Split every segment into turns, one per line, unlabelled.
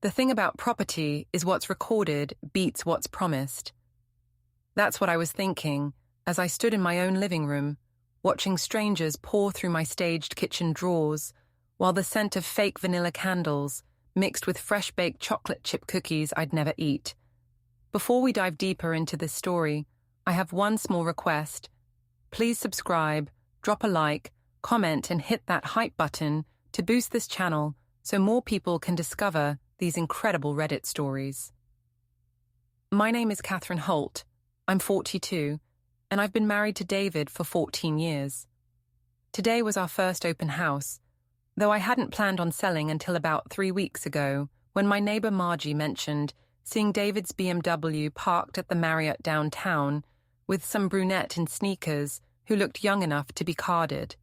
The thing about property is what's recorded beats what's promised. That's what I was thinking as I stood in my own living room, watching strangers pour through my staged kitchen drawers, while the scent of fake vanilla candles mixed with fresh-baked chocolate chip cookies I'd never eat. Before we dive deeper into this story, I have one small request. Please subscribe, drop a like, comment, and hit that hype button to boost this channel so more people can discover these incredible Reddit stories. My name is Katherine Holt. I'm 42, and I've been married to David for 14 years. Today was our first open house, though I hadn't planned on selling until about 3 weeks ago when my neighbor Margie mentioned seeing David's BMW parked at the Marriott downtown with some brunette in sneakers who looked young enough to be carded.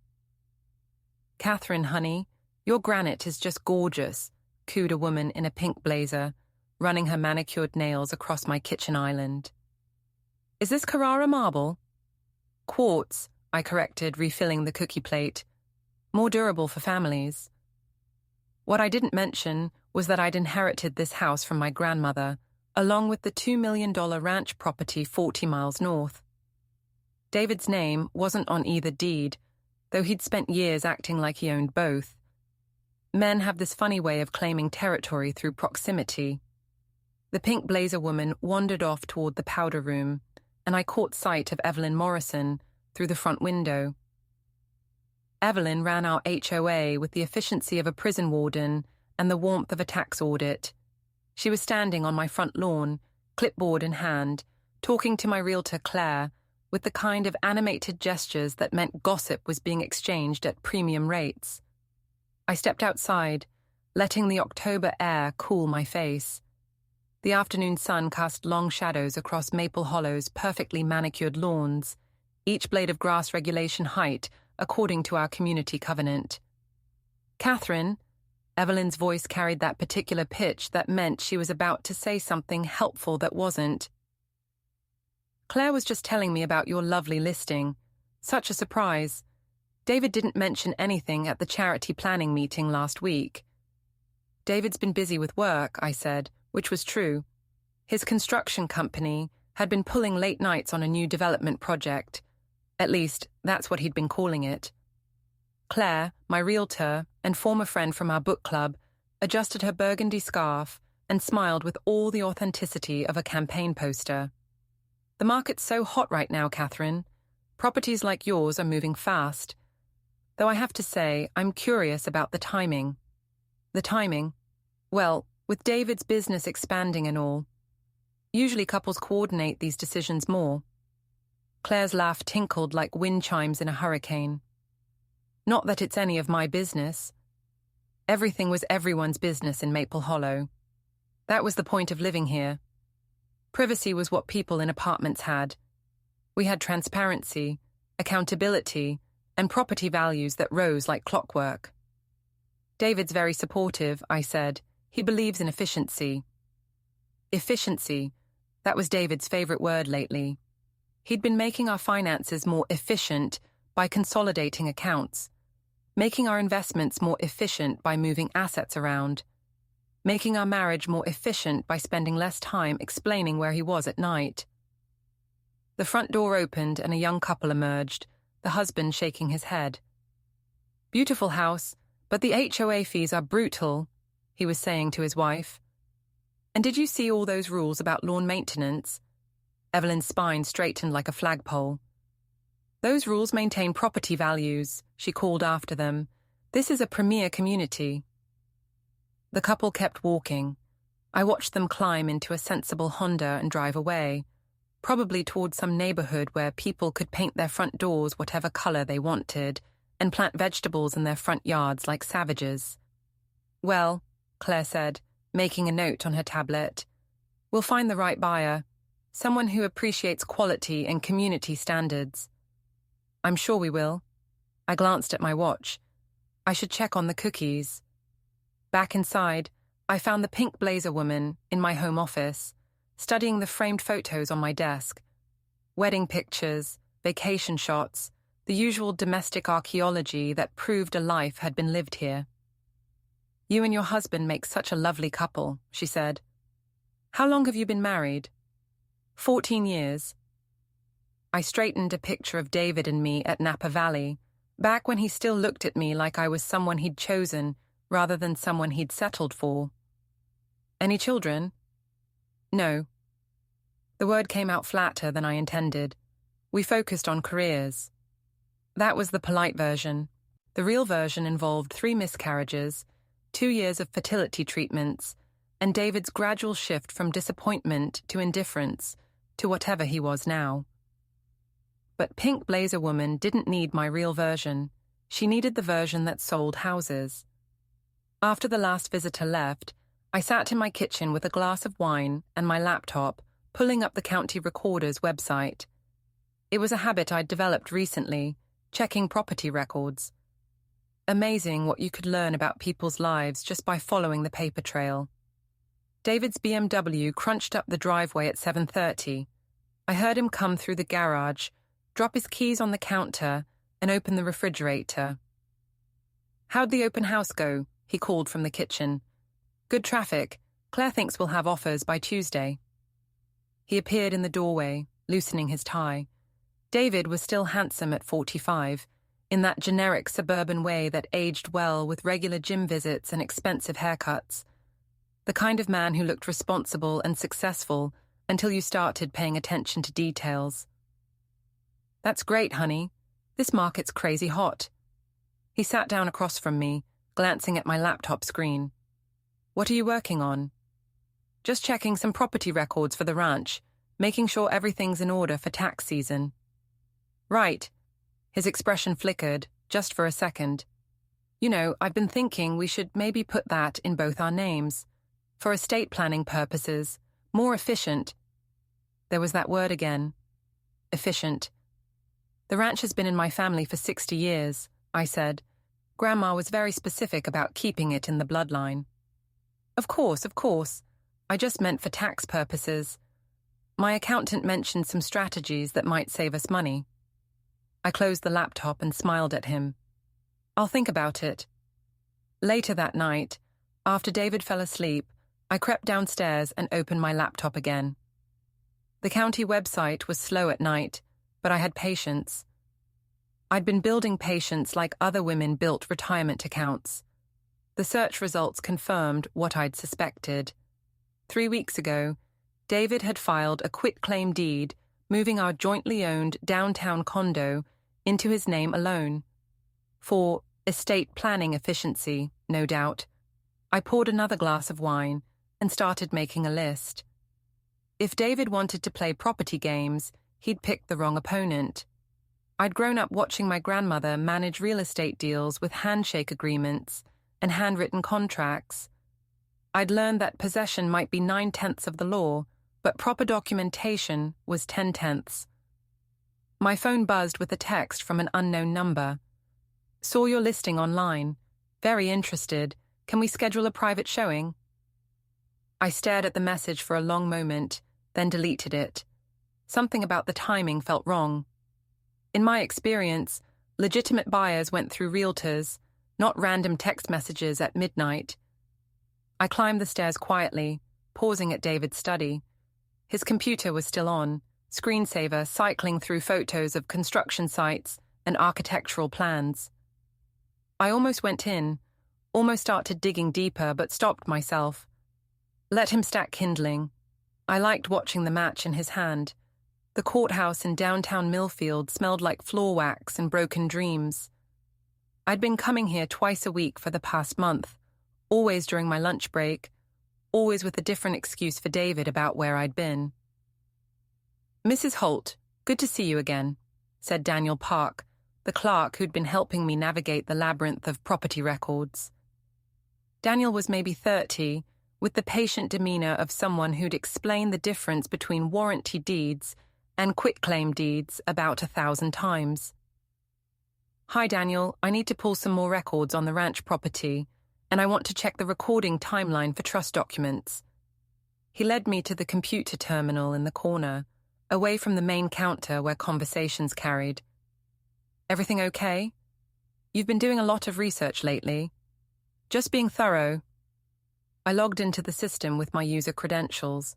"Katherine, honey, your granite is just gorgeous," cooed a woman in a pink blazer, running her manicured nails across my kitchen island. "Is this Carrara marble?" "Quartz," I corrected, refilling the cookie plate. "More durable for families." What I didn't mention was that I'd inherited this house from my grandmother, along with the $2 million ranch property 40 miles north. David's name wasn't on either deed, though he'd spent years acting like he owned both. Men have this funny way of claiming territory through proximity. The pink blazer woman wandered off toward the powder room, and I caught sight of Evelyn Morrison through the front window. Evelyn ran our HOA with the efficiency of a prison warden and the warmth of a tax audit. She was standing on my front lawn, clipboard in hand, talking to my realtor Claire, with the kind of animated gestures that meant gossip was being exchanged at premium rates. I stepped outside, letting the October air cool my face. The afternoon sun cast long shadows across Maple Hollow's perfectly manicured lawns, each blade of grass regulation height according to our community covenant. "Katherine," Evelyn's voice carried that particular pitch that meant she was about to say something helpful that wasn't. "Claire was just telling me about your lovely listing. Such a surprise. David didn't mention anything at the charity planning meeting last week." "David's been busy with work," I said, which was true. His construction company had been pulling late nights on a new development project. At least, that's what he'd been calling it. Claire, my realtor and former friend from our book club, adjusted her burgundy scarf and smiled with all the authenticity of a campaign poster. "The market's so hot right now, Katherine. Properties like yours are moving fast. Though I have to say, I'm curious about the timing." "The timing? Well, with David's business expanding and all. Usually couples coordinate these decisions more." Claire's laugh tinkled like wind chimes in a hurricane. "Not that it's any of my business. Everything was everyone's business in Maple Hollow. That was the point of living here. Privacy was what people in apartments had. We had transparency, accountability, and property values that rose like clockwork." "David's very supportive," I said. "He believes in efficiency." Efficiency, that was David's favorite word lately. He'd been making our finances more efficient by consolidating accounts, making our investments more efficient by moving assets around, making our marriage more efficient by spending less time explaining where he was at night. The front door opened and a young couple emerged, the husband shaking his head. "Beautiful house, but the HOA fees are brutal," he was saying to his wife. "And did you see all those rules about lawn maintenance?" Evelyn's spine straightened like a flagpole. "Those rules maintain property values," she called after them. "This is a premier community." The couple kept walking. I watched them climb into a sensible Honda and drive away, probably towards some neighborhood where people could paint their front doors whatever color they wanted and plant vegetables in their front yards like savages. "Well," Claire said, making a note on her tablet, "we'll find the right buyer, someone who appreciates quality and community standards." "I'm sure we will." I glanced at my watch. I should check on the cookies. Back inside, I found the pink blazer woman in my home office, studying the framed photos on my desk. Wedding pictures, vacation shots, the usual domestic archaeology that proved a life had been lived here. You and your husband make such a lovely couple, she said. How long have you been married? 14 years. I straightened a picture of David and me at Napa Valley, back when he still looked at me like I was someone he'd chosen rather than someone he'd settled for. Any children? No. The word came out flatter than I intended. We focused on careers. That was the polite version. The real version involved 3 miscarriages, 2 years of fertility treatments, and David's gradual shift from disappointment to indifference to whatever he was now. But Pink Blazer Woman didn't need my real version. She needed the version that sold houses. After the last visitor left, I sat in my kitchen with a glass of wine and my laptop, pulling up the county recorder's website. It was a habit I'd developed recently, checking property records. Amazing what you could learn about people's lives just by following the paper trail. David's BMW crunched up the driveway at 7:30. I heard him come through the garage, drop his keys on the counter, and open the refrigerator. How'd the open house go? He called from the kitchen. Good traffic. Claire thinks we'll have offers by Tuesday. He appeared in the doorway, loosening his tie. David was still handsome at 45, in that generic suburban way that aged well with regular gym visits and expensive haircuts. The kind of man who looked responsible and successful until you started paying attention to details. That's great, honey. This market's crazy hot. He sat down across from me, glancing at my laptop screen. What are you working on? Just checking some property records for the ranch, making sure everything's in order for tax season. Right. His expression flickered, just for a second. You know, I've been thinking we should maybe put that in both our names. For estate planning purposes, more efficient. There was that word again. Efficient. The ranch has been in my family for 60 years, I said. Grandma was very specific about keeping it in the bloodline. Of course. I just meant for tax purposes. My accountant mentioned some strategies that might save us money. I closed the laptop and smiled at him. I'll think about it. Later that night, after David fell asleep, I crept downstairs and opened my laptop again. The county website was slow at night, but I had patience. I'd been building patience like other women built retirement accounts. The search results confirmed what I'd suspected. 3 weeks ago, David had filed a quitclaim deed moving our jointly owned downtown condo into his name alone. For estate planning efficiency, no doubt. I poured another glass of wine and started making a list. If David wanted to play property games, he'd picked the wrong opponent. I'd grown up watching my grandmother manage real estate deals with handshake agreements and handwritten contracts. I'd learned that possession might be 9/10 of the law, but proper documentation was 10/10. My phone buzzed with a text from an unknown number. Saw your listing online. Very interested. Can we schedule a private showing? I stared at the message for a long moment, then deleted it. Something about the timing felt wrong. In my experience, legitimate buyers went through realtors, not random text messages at midnight. I climbed the stairs quietly, pausing at David's study. His computer was still on, screensaver cycling through photos of construction sites and architectural plans. I almost went in, almost started digging deeper, but stopped myself. Let him stack kindling. I liked watching the match in his hand. The courthouse in downtown Millfield smelled like floor wax and broken dreams. I'd been coming here twice a week for the past month, always during my lunch break, always with a different excuse for David about where I'd been. Mrs. Holt, good to see you again, said Daniel Park, the clerk who'd been helping me navigate the labyrinth of property records. Daniel was maybe 30, with the patient demeanor of someone who'd explained the difference between warranty deeds and quitclaim deeds about 1,000 times. Hi, Daniel. I need to pull some more records on the ranch property, and I want to check the recording timeline for trust documents. He led me to the computer terminal in the corner, away from the main counter where conversations carried. Everything okay? You've been doing a lot of research lately. Just being thorough. I logged into the system with my user credentials.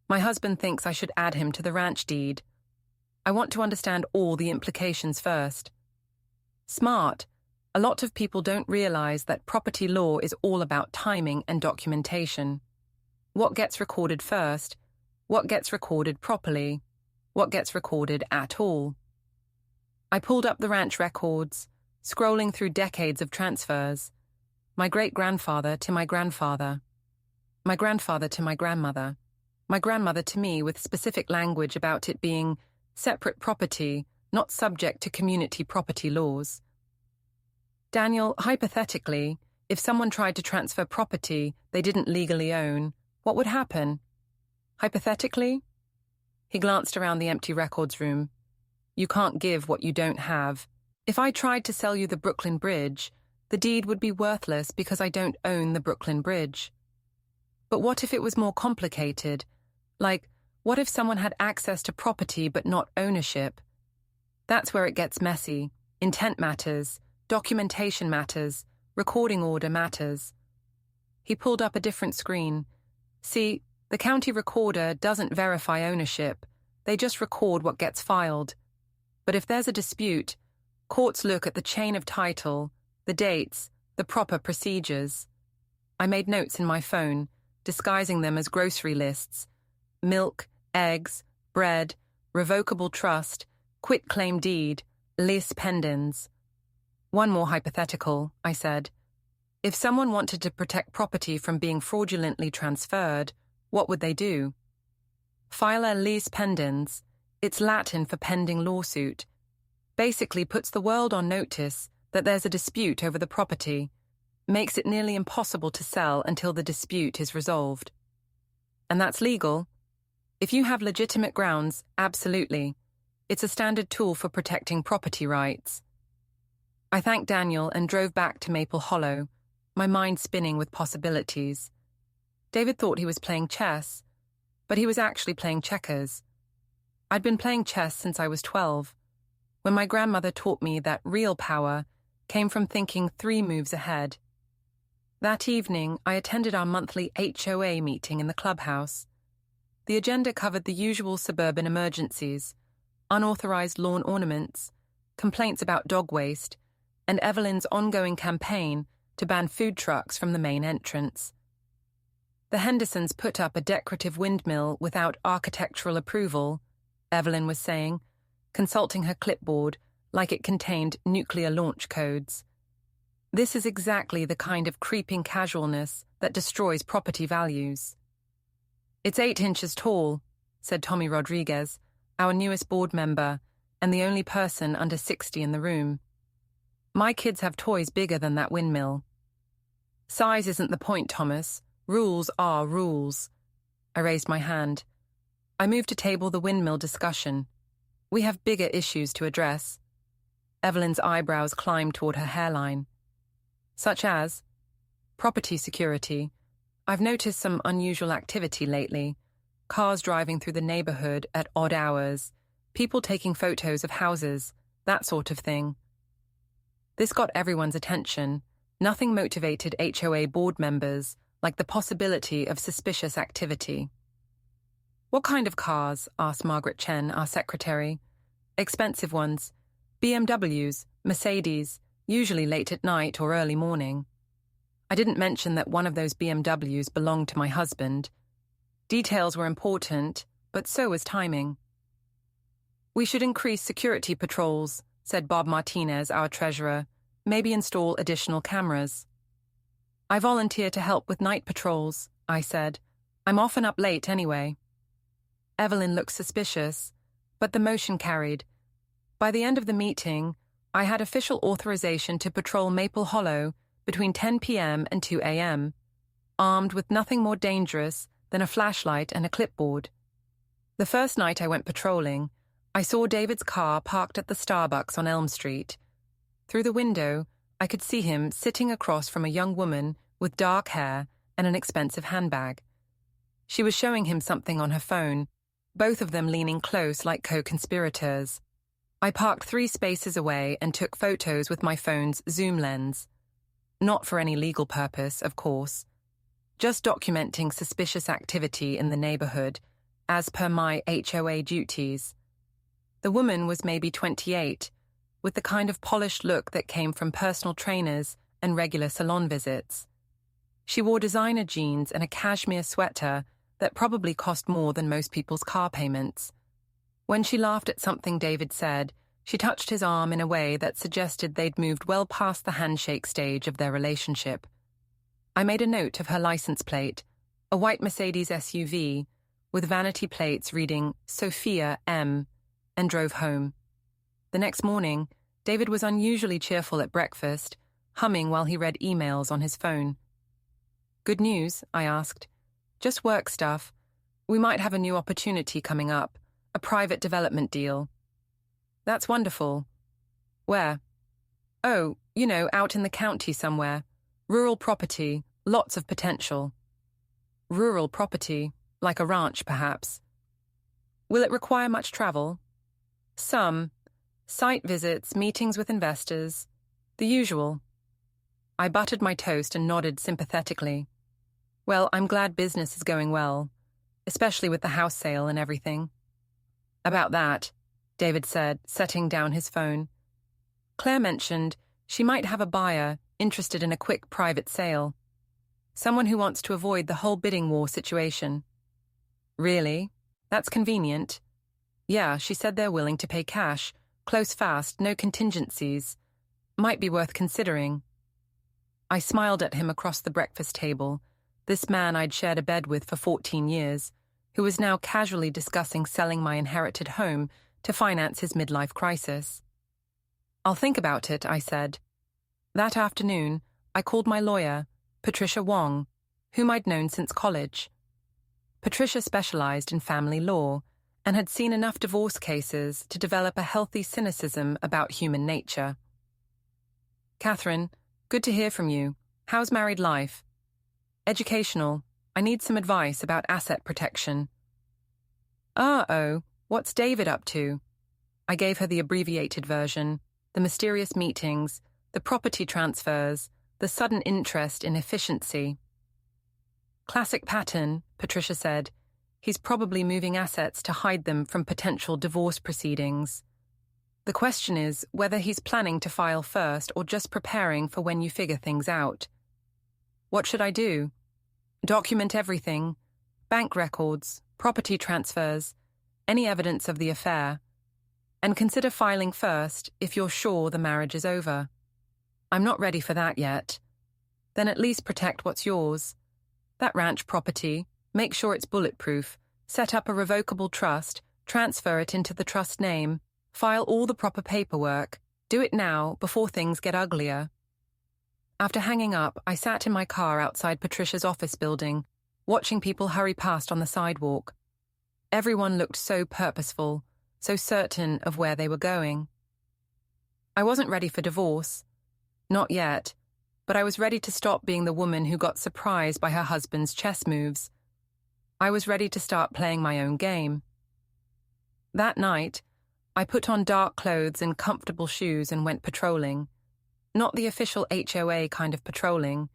My husband thinks I should add him to the ranch deed. I want to understand all the implications first. Smart. A lot of people don't realize that property law is all about timing and documentation. What gets recorded first? What gets recorded properly? What gets recorded at all? I pulled up the ranch records, scrolling through decades of transfers. My great-grandfather to my grandfather. My grandfather to my grandmother. My grandmother to me with specific language about it being separate property, not subject to community property laws. Daniel, hypothetically, if someone tried to transfer property they didn't legally own, what would happen? Hypothetically? He glanced around the empty records room. You can't give what you don't have. If I tried to sell you the Brooklyn Bridge, the deed would be worthless because I don't own the Brooklyn Bridge. But what if it was more complicated? Like, what if someone had access to property but not ownership? That's where it gets messy. Intent matters, documentation matters, recording order matters. He pulled up a different screen. See, the county recorder doesn't verify ownership. They just record what gets filed. But if there's a dispute, courts look at the chain of title, the dates, the proper procedures. I made notes in my phone, disguising them as grocery lists. Milk, eggs, bread, revocable trust, quitclaim deed, lis pendens. One more hypothetical, I said. If someone wanted to protect property from being fraudulently transferred, what would they do? File a lis pendens, it's Latin for pending lawsuit, basically puts the world on notice that there's a dispute over the property, makes it nearly impossible to sell until the dispute is resolved. And that's legal? If you have legitimate grounds, absolutely. It's a standard tool for protecting property rights. I thanked Daniel and drove back to Maple Hollow, my mind spinning with possibilities. David thought he was playing chess, but he was actually playing checkers. I'd been playing chess since I was 12, when my grandmother taught me that real power came from thinking 3 moves ahead. That evening, I attended our monthly HOA meeting in the clubhouse. The agenda covered the usual suburban emergencies, unauthorized lawn ornaments, complaints about dog waste, and Evelyn's ongoing campaign to ban food trucks from the main entrance. The Hendersons put up a decorative windmill without architectural approval, Evelyn was saying, consulting her clipboard like it contained nuclear launch codes. This is exactly the kind of creeping casualness that destroys property values. It's 8 inches tall, said Tommy Rodriguez, our newest board member, and the only person under 60 in the room. My kids have toys bigger than that windmill. Size isn't the point, Thomas. Rules are rules. I raised my hand. I moved to table the windmill discussion. We have bigger issues to address. Evelyn's eyebrows climbed toward her hairline. Such as property security. I've noticed some unusual activity lately. Cars driving through the neighborhood at odd hours, people taking photos of houses, that sort of thing. This got everyone's attention. Nothing motivated HOA board members like the possibility of suspicious activity. What kind of cars? Asked Margaret Chen, our secretary. Expensive ones. BMWs, Mercedes, usually late at night or early morning. I didn't mention that one of those BMWs belonged to my husband. Details were important, but so was timing. We should increase security patrols, said Bob Martinez, our treasurer. Maybe install additional cameras. I volunteer to help with night patrols, I said. I'm often up late anyway. Evelyn looked suspicious, but the motion carried. By the end of the meeting, I had official authorization to patrol Maple Hollow between 10 p.m. and 2 a.m., armed with nothing more dangerous than a flashlight and a clipboard. The first night I went patrolling, I saw David's car parked at the Starbucks on Elm Street. Through the window, I could see him sitting across from a young woman with dark hair and an expensive handbag. She was showing him something on her phone, both of them leaning close like co-conspirators. I parked 3 spaces away and took photos with my phone's zoom lens. Not for any legal purpose, of course. just documenting suspicious activity in the neighborhood, as per my HOA duties. The woman was maybe 28, with the kind of polished look that came from personal trainers and regular salon visits. She wore designer jeans and a cashmere sweater that probably cost more than most people's car payments. When she laughed at something David said, she touched his arm in a way that suggested they'd moved well past the handshake stage of their relationship. I made a note of her license plate, a white Mercedes SUV, with vanity plates reading Sophia M., and drove home. The next morning, David was unusually cheerful at breakfast, humming while he read emails on his phone. "Good news?" I asked. "Just work stuff. We might have a new opportunity coming up, a private development deal." "That's wonderful. Where?" "Oh, out in the county somewhere. Rural property, lots of potential." "Rural property, like a ranch, perhaps." "Will it require much travel?" "Some. Site visits, meetings with investors. The usual." I buttered my toast and nodded sympathetically. "Well, I'm glad business is going well, especially with the house sale and everything." "About that," David said, setting down his phone. "Claire mentioned she might have a buyer interested in a quick private sale. Someone who wants to avoid the whole bidding war situation." "Really? That's convenient." "Yeah, she said they're willing to pay cash, close fast, no contingencies. Might be worth considering." I smiled at him across the breakfast table, this man I'd shared a bed with for 14 years, who was now casually discussing selling my inherited home to finance his midlife crisis. "I'll think about it," I said. That afternoon, I called my lawyer, Patricia Wong, whom I'd known since college. Patricia specialized in family law and had seen enough divorce cases to develop a healthy cynicism about human nature. "Katherine, good to hear from you. How's married life?" "Educational. I need some advice about asset protection." "Uh-oh, what's David up to?" I gave her the abbreviated version, the mysterious meetings, the property transfers, the sudden interest in efficiency. "Classic pattern," Patricia said. "He's probably moving assets to hide them from potential divorce proceedings. The question is whether he's planning to file first or just preparing for when you figure things out." "What should I do?" "Document everything. Bank records, property transfers, any evidence of the affair. And consider filing first if you're sure the marriage is over." "I'm not ready for that yet." "Then at least protect what's yours. That ranch property, make sure it's bulletproof, set up a revocable trust, transfer it into the trust name, file all the proper paperwork. Do it now before things get uglier." After hanging up, I sat in my car outside Patricia's office building, watching people hurry past on the sidewalk. Everyone looked so purposeful, so certain of where they were going. I wasn't ready for divorce. Not yet, but I was ready to stop being the woman who got surprised by her husband's chess moves. I was ready to start playing my own game. That night, I put on dark clothes and comfortable shoes and went patrolling. Not the official HOA kind of patrolling,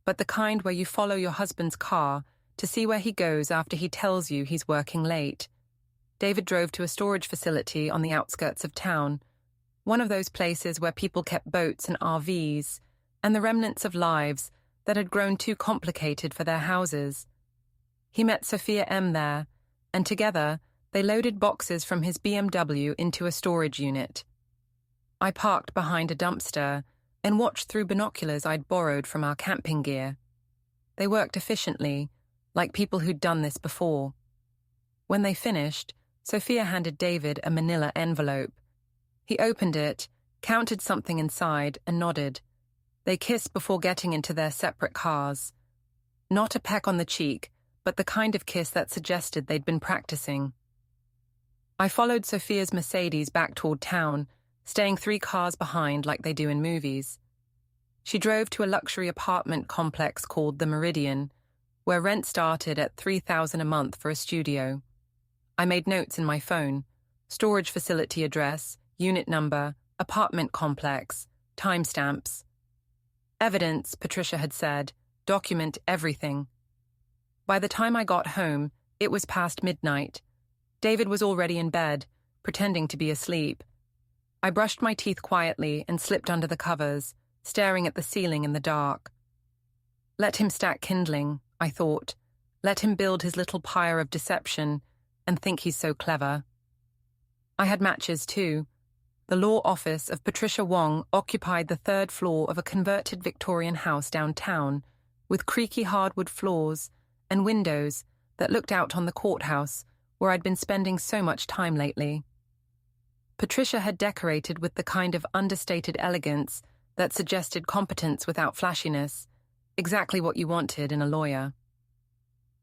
but the kind where you follow your husband's car to see where he goes after he tells you he's working late. David drove to a storage facility on the outskirts of town, one of those places where people kept boats and RVs, and the remnants of lives that had grown too complicated for their houses. He met Sophia M. there, and together they loaded boxes from his BMW into a storage unit. I parked behind a dumpster and watched through binoculars I'd borrowed from our camping gear. They worked efficiently, like people who'd done this before. When they finished, Sophia handed David a manila envelope. He opened it, counted something inside, and nodded. They kissed before getting into their separate cars. Not a peck on the cheek, but the kind of kiss that suggested they'd been practicing. I followed Sophia's Mercedes back toward town, staying 3 cars behind like they do in movies. She drove to a luxury apartment complex called the Meridian, where rent started at $3,000 a month for a studio. I made notes in my phone: storage facility address, unit number, apartment complex, timestamps. "Evidence," Patricia had said. "Document everything." By the time I got home, it was past midnight. David was already in bed, pretending to be asleep. I brushed my teeth quietly and slipped under the covers, staring at the ceiling in the dark. Let him stack kindling, I thought. Let him build his little pyre of deception and think he's so clever. I had matches too. The law office of Patricia Wong occupied the third floor of a converted Victorian house downtown, with creaky hardwood floors and windows that looked out on the courthouse where I'd been spending so much time lately. Patricia had decorated with the kind of understated elegance that suggested competence without flashiness, exactly what you wanted in a lawyer.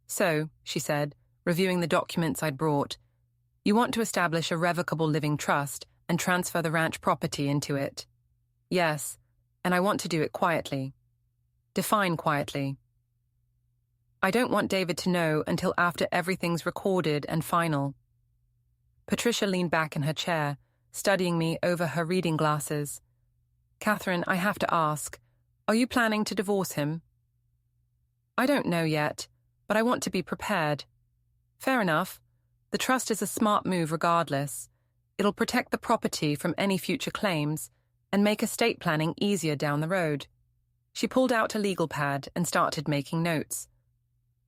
So, she said, reviewing the documents I'd brought, you want to establish a revocable living trust and transfer the ranch property into it. Yes, and I want to do it quietly. Define quietly. I don't want David to know until after everything's recorded and final. Patricia leaned back in her chair, studying me over her reading glasses. Katherine, I have to ask, are you planning to divorce him? I don't know yet, but I want to be prepared. Fair enough. The trust is a smart move regardless. It'll protect the property from any future claims and make estate planning easier down the road. She pulled out a legal pad and started making notes.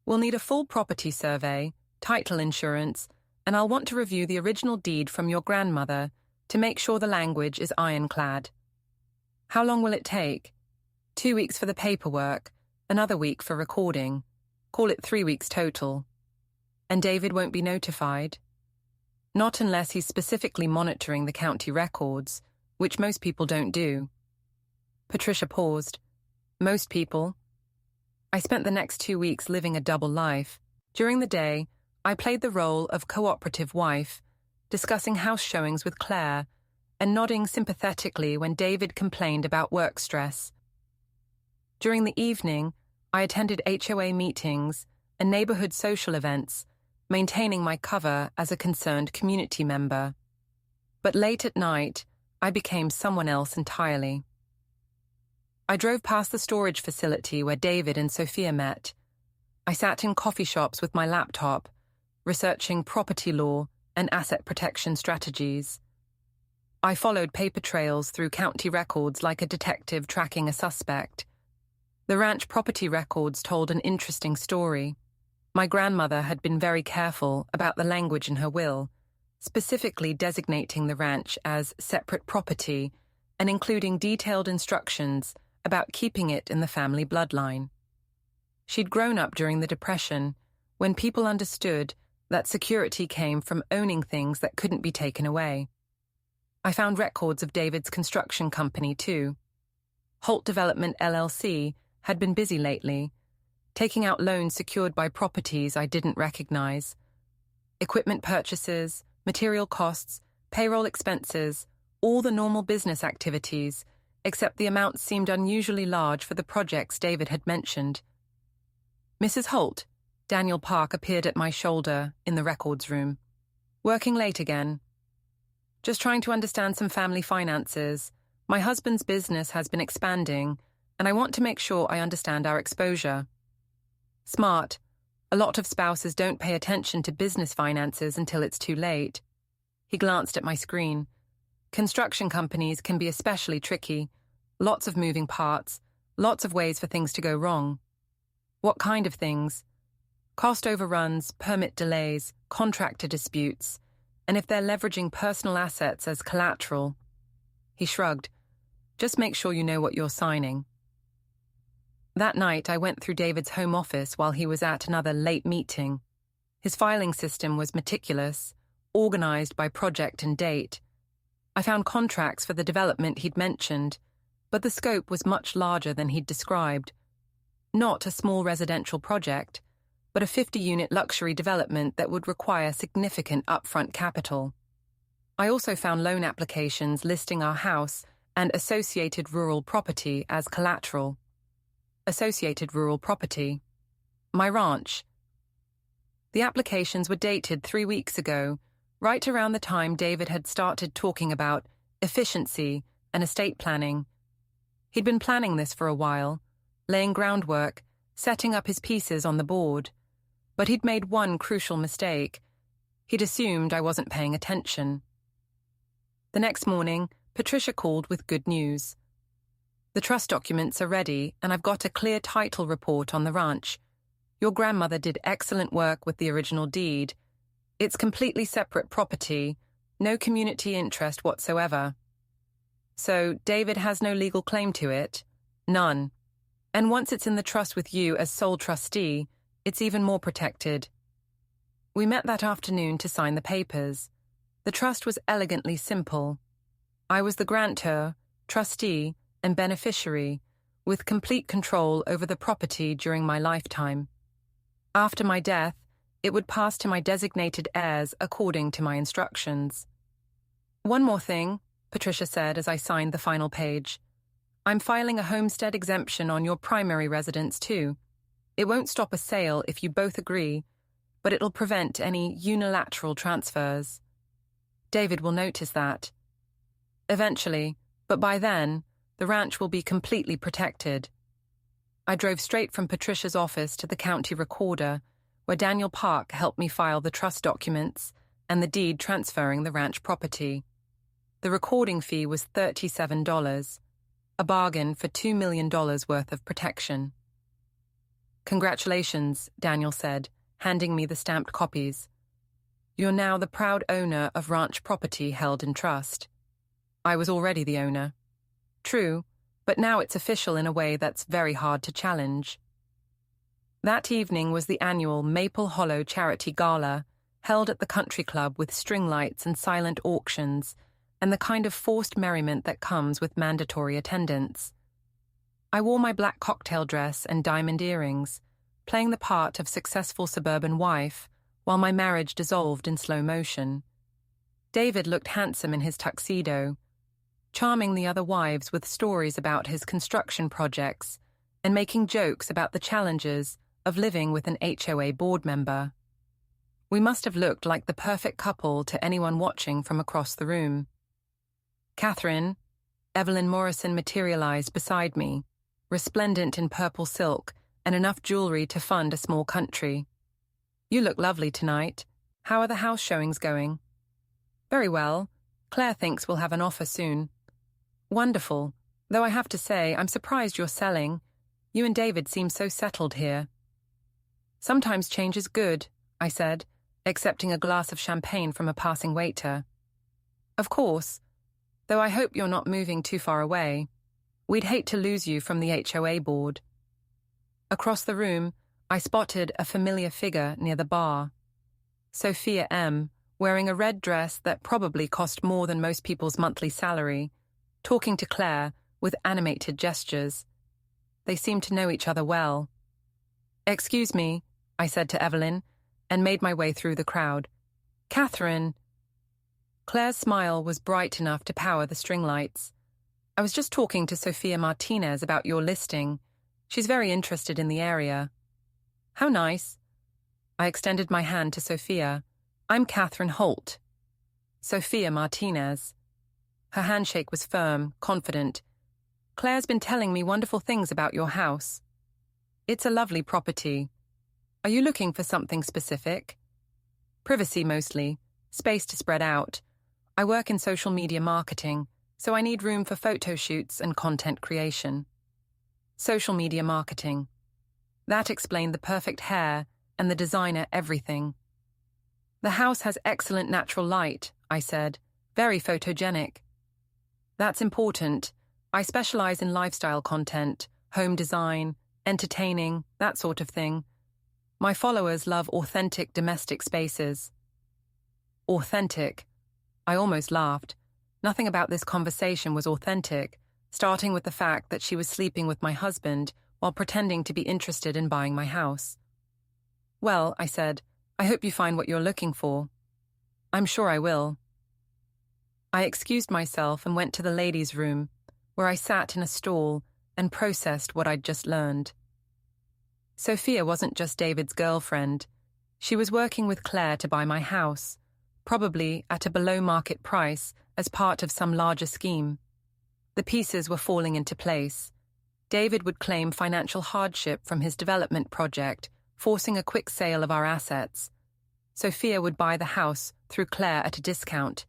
We'll need a full property survey, title insurance, and I'll want to review the original deed from your grandmother to make sure the language is ironclad. How long will it take? 2 weeks for the paperwork, another week for recording. Call it 3 weeks total. And David won't be notified? Not unless he's specifically monitoring the county records, which most people don't do. Patricia paused. Most people? I spent the next 2 weeks living a double life. During the day, I played the role of cooperative wife, discussing house showings with Claire, and nodding sympathetically when David complained about work stress. During the evening, I attended HOA meetings and neighborhood social events, maintaining my cover as a concerned community member. But late at night, I became someone else entirely. I drove past the storage facility where David and Sophia met. I sat in coffee shops with my laptop, researching property law and asset protection strategies. I followed paper trails through county records like a detective tracking a suspect. The ranch property records told an interesting story. My grandmother had been very careful about the language in her will, specifically designating the ranch as separate property and including detailed instructions about keeping it in the family bloodline. She'd grown up during the Depression, when people understood that security came from owning things that couldn't be taken away. I found records of David's construction company, too. Holt Development LLC had been busy lately, taking out loans secured by properties I didn't recognize. Equipment purchases, material costs, payroll expenses, all the normal business activities, except the amounts seemed unusually large for the projects David had mentioned. Mrs. Holt, Daniel Park appeared at my shoulder in the records room. Working late again. Just trying to understand some family finances. My husband's business has been expanding, and I want to make sure I understand our exposure. Smart. A lot of spouses don't pay attention to business finances until it's too late. He glanced at my screen. Construction companies can be especially tricky. Lots of moving parts, lots of ways for things to go wrong. What kind of things? Cost overruns, permit delays, contractor disputes, and if they're leveraging personal assets as collateral. He shrugged. Just make sure you know what you're signing. That night, I went through David's home office while he was at another late meeting. His filing system was meticulous, organized by project and date. I found contracts for the development he'd mentioned, but the scope was much larger than he'd described. Not a small residential project, but a 50-unit luxury development that would require significant upfront capital. I also found loan applications listing our house and associated rural property as collateral. Associated rural property. My ranch. The applications were dated 3 weeks ago, right around the time David had started talking about efficiency and estate planning. He'd been planning this for a while, laying groundwork, setting up his pieces on the board. But he'd made one crucial mistake. He'd assumed I wasn't paying attention. The next morning, Patricia called with good news. The trust documents are ready, and I've got a clear title report on the ranch. Your grandmother did excellent work with the original deed. It's completely separate property, no community interest whatsoever. So David has no legal claim to it? None. And once it's in the trust with you as sole trustee, it's even more protected. We met that afternoon to sign the papers. The trust was elegantly simple. I was the grantor, trustee, and beneficiary, with complete control over the property during my lifetime. After my death, it would pass to my designated heirs according to my instructions. One more thing, Patricia said as I signed the final page. I'm filing a homestead exemption on your primary residence too. It won't stop a sale if you both agree, but it'll prevent any unilateral transfers. David will notice that. Eventually, but by then, the ranch will be completely protected. I drove straight from Patricia's office to the county recorder, where Daniel Park helped me file the trust documents and the deed transferring the ranch property. The recording fee was $37, a bargain for $2 million worth of protection. Congratulations, Daniel said, handing me the stamped copies. You're now the proud owner of ranch property held in trust. I was already the owner. True, but now it's official in a way that's very hard to challenge. That evening was the annual Maple Hollow Charity Gala, held at the country club with string lights and silent auctions, and the kind of forced merriment that comes with mandatory attendance. I wore my black cocktail dress and diamond earrings, playing the part of successful suburban wife, while my marriage dissolved in slow motion. David looked handsome in his tuxedo, charming the other wives with stories about his construction projects and making jokes about the challenges of living with an HOA board member. We must have looked like the perfect couple to anyone watching from across the room. Katherine, Evelyn Morrison materialized beside me, resplendent in purple silk and enough jewelry to fund a small country. You look lovely tonight. How are the house showings going? Very well. Claire thinks we'll have an offer soon. Wonderful. Though I have to say, I'm surprised you're selling. You and David seem so settled here. Sometimes change is good, I said, accepting a glass of champagne from a passing waiter. Of course, though I hope you're not moving too far away. We'd hate to lose you from the HOA board. Across the room, I spotted a familiar figure near the bar. Sophia M., wearing a red dress that probably cost more than most people's monthly salary, talking to Claire with animated gestures. They seemed to know each other well. Excuse me, I said to Evelyn, and made my way through the crowd. Katherine. Claire's smile was bright enough to power the string lights. I was just talking to Sophia Martinez about your listing. She's very interested in the area. How nice. I extended my hand to Sophia. I'm Katherine Holt. Sophia Martinez. Her handshake was firm, confident. Claire's been telling me wonderful things about your house. It's a lovely property. Are you looking for something specific? Privacy mostly, space to spread out. I work in social media marketing, so I need room for photo shoots and content creation. Social media marketing. That explained the perfect hair and the designer everything. The house has excellent natural light, I said. Very photogenic. That's important. I specialize in lifestyle content, home design, entertaining, that sort of thing. My followers love authentic domestic spaces. Authentic. I almost laughed. Nothing about this conversation was authentic, starting with the fact that she was sleeping with my husband while pretending to be interested in buying my house. Well, I said, I hope you find what you're looking for. I'm sure I will. I excused myself and went to the ladies' room, where I sat in a stall and processed what I'd just learned. Sophia wasn't just David's girlfriend. She was working with Claire to buy my house, probably at a below-market price as part of some larger scheme. The pieces were falling into place. David would claim financial hardship from his development project, forcing a quick sale of our assets. Sophia would buy the house through Claire at a discount,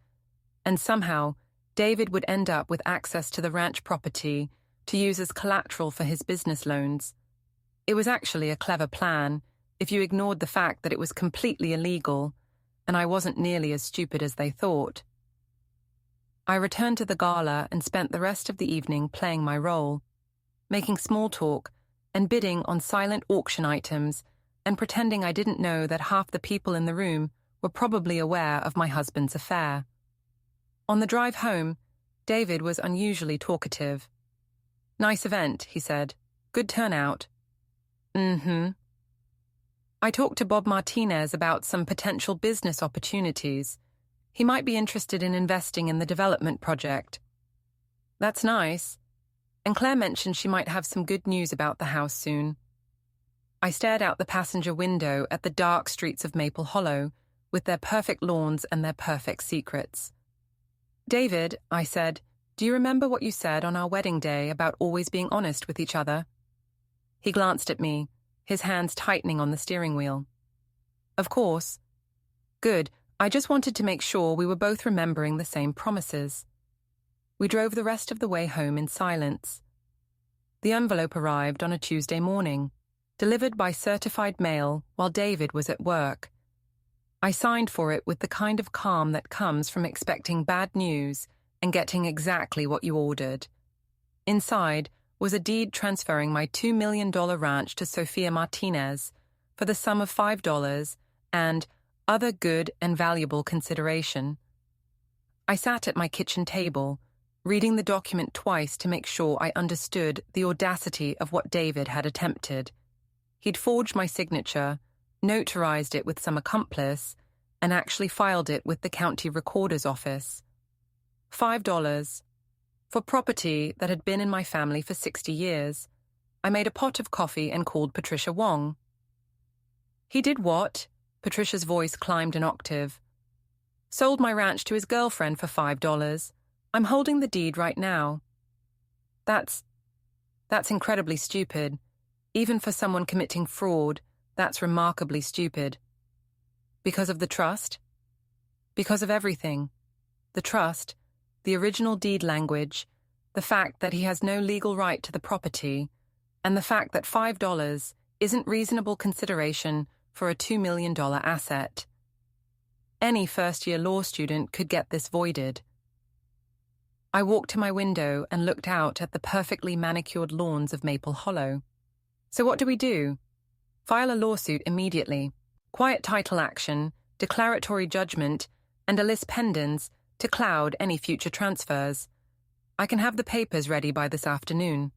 and somehow David would end up with access to the ranch property to use as collateral for his business loans. It was actually a clever plan, if you ignored the fact that it was completely illegal, and I wasn't nearly as stupid as they thought. I returned to the gala and spent the rest of the evening playing my role, making small talk and bidding on silent auction items and pretending I didn't know that half the people in the room were probably aware of my husband's affair. On the drive home, David was unusually talkative. "Nice event," he said. "Good turnout." "Mm-hmm." I talked to Bob Martinez about some potential business opportunities. He might be interested in investing in the development project. "That's nice." And Claire mentioned she might have some good news about the house soon. I stared out the passenger window at the dark streets of Maple Hollow, with their perfect lawns and their perfect secrets. "David," I said, "do you remember what you said on our wedding day about always being honest with each other?" He glanced at me, his hands tightening on the steering wheel. "Of course." "Good. I just wanted to make sure we were both remembering the same promises." We drove the rest of the way home in silence. The envelope arrived on a Tuesday morning, delivered by certified mail while David was at work. I signed for it with the kind of calm that comes from expecting bad news and getting exactly what you ordered. Inside was a deed transferring my $2 million ranch to Sophia Martinez for the sum of $5 and other good and valuable consideration. I sat at my kitchen table, reading the document twice to make sure I understood the audacity of what David had attempted. He'd forged my signature, notarized it with some accomplice, and actually filed it with the county recorder's office. $5. For property that had been in my family for 60 years. I made a pot of coffee and called Patricia Wong. "He did what?" Patricia's voice climbed an octave. "Sold my ranch to his girlfriend for $5. I'm holding the deed right now." That's incredibly stupid. Even for someone committing fraud, that's remarkably stupid. Because of the trust? Because of everything. The trust, the original deed language, the fact that he has no legal right to the property, and the fact that $5 isn't reasonable consideration for a $2 million asset. Any first-year law student could get this voided. I walked to my window and looked out at the perfectly manicured lawns of Maple Hollow. So what do we do? File a lawsuit immediately. Quiet title action, declaratory judgment, and a lis pendens to cloud any future transfers. I can have the papers ready by this afternoon.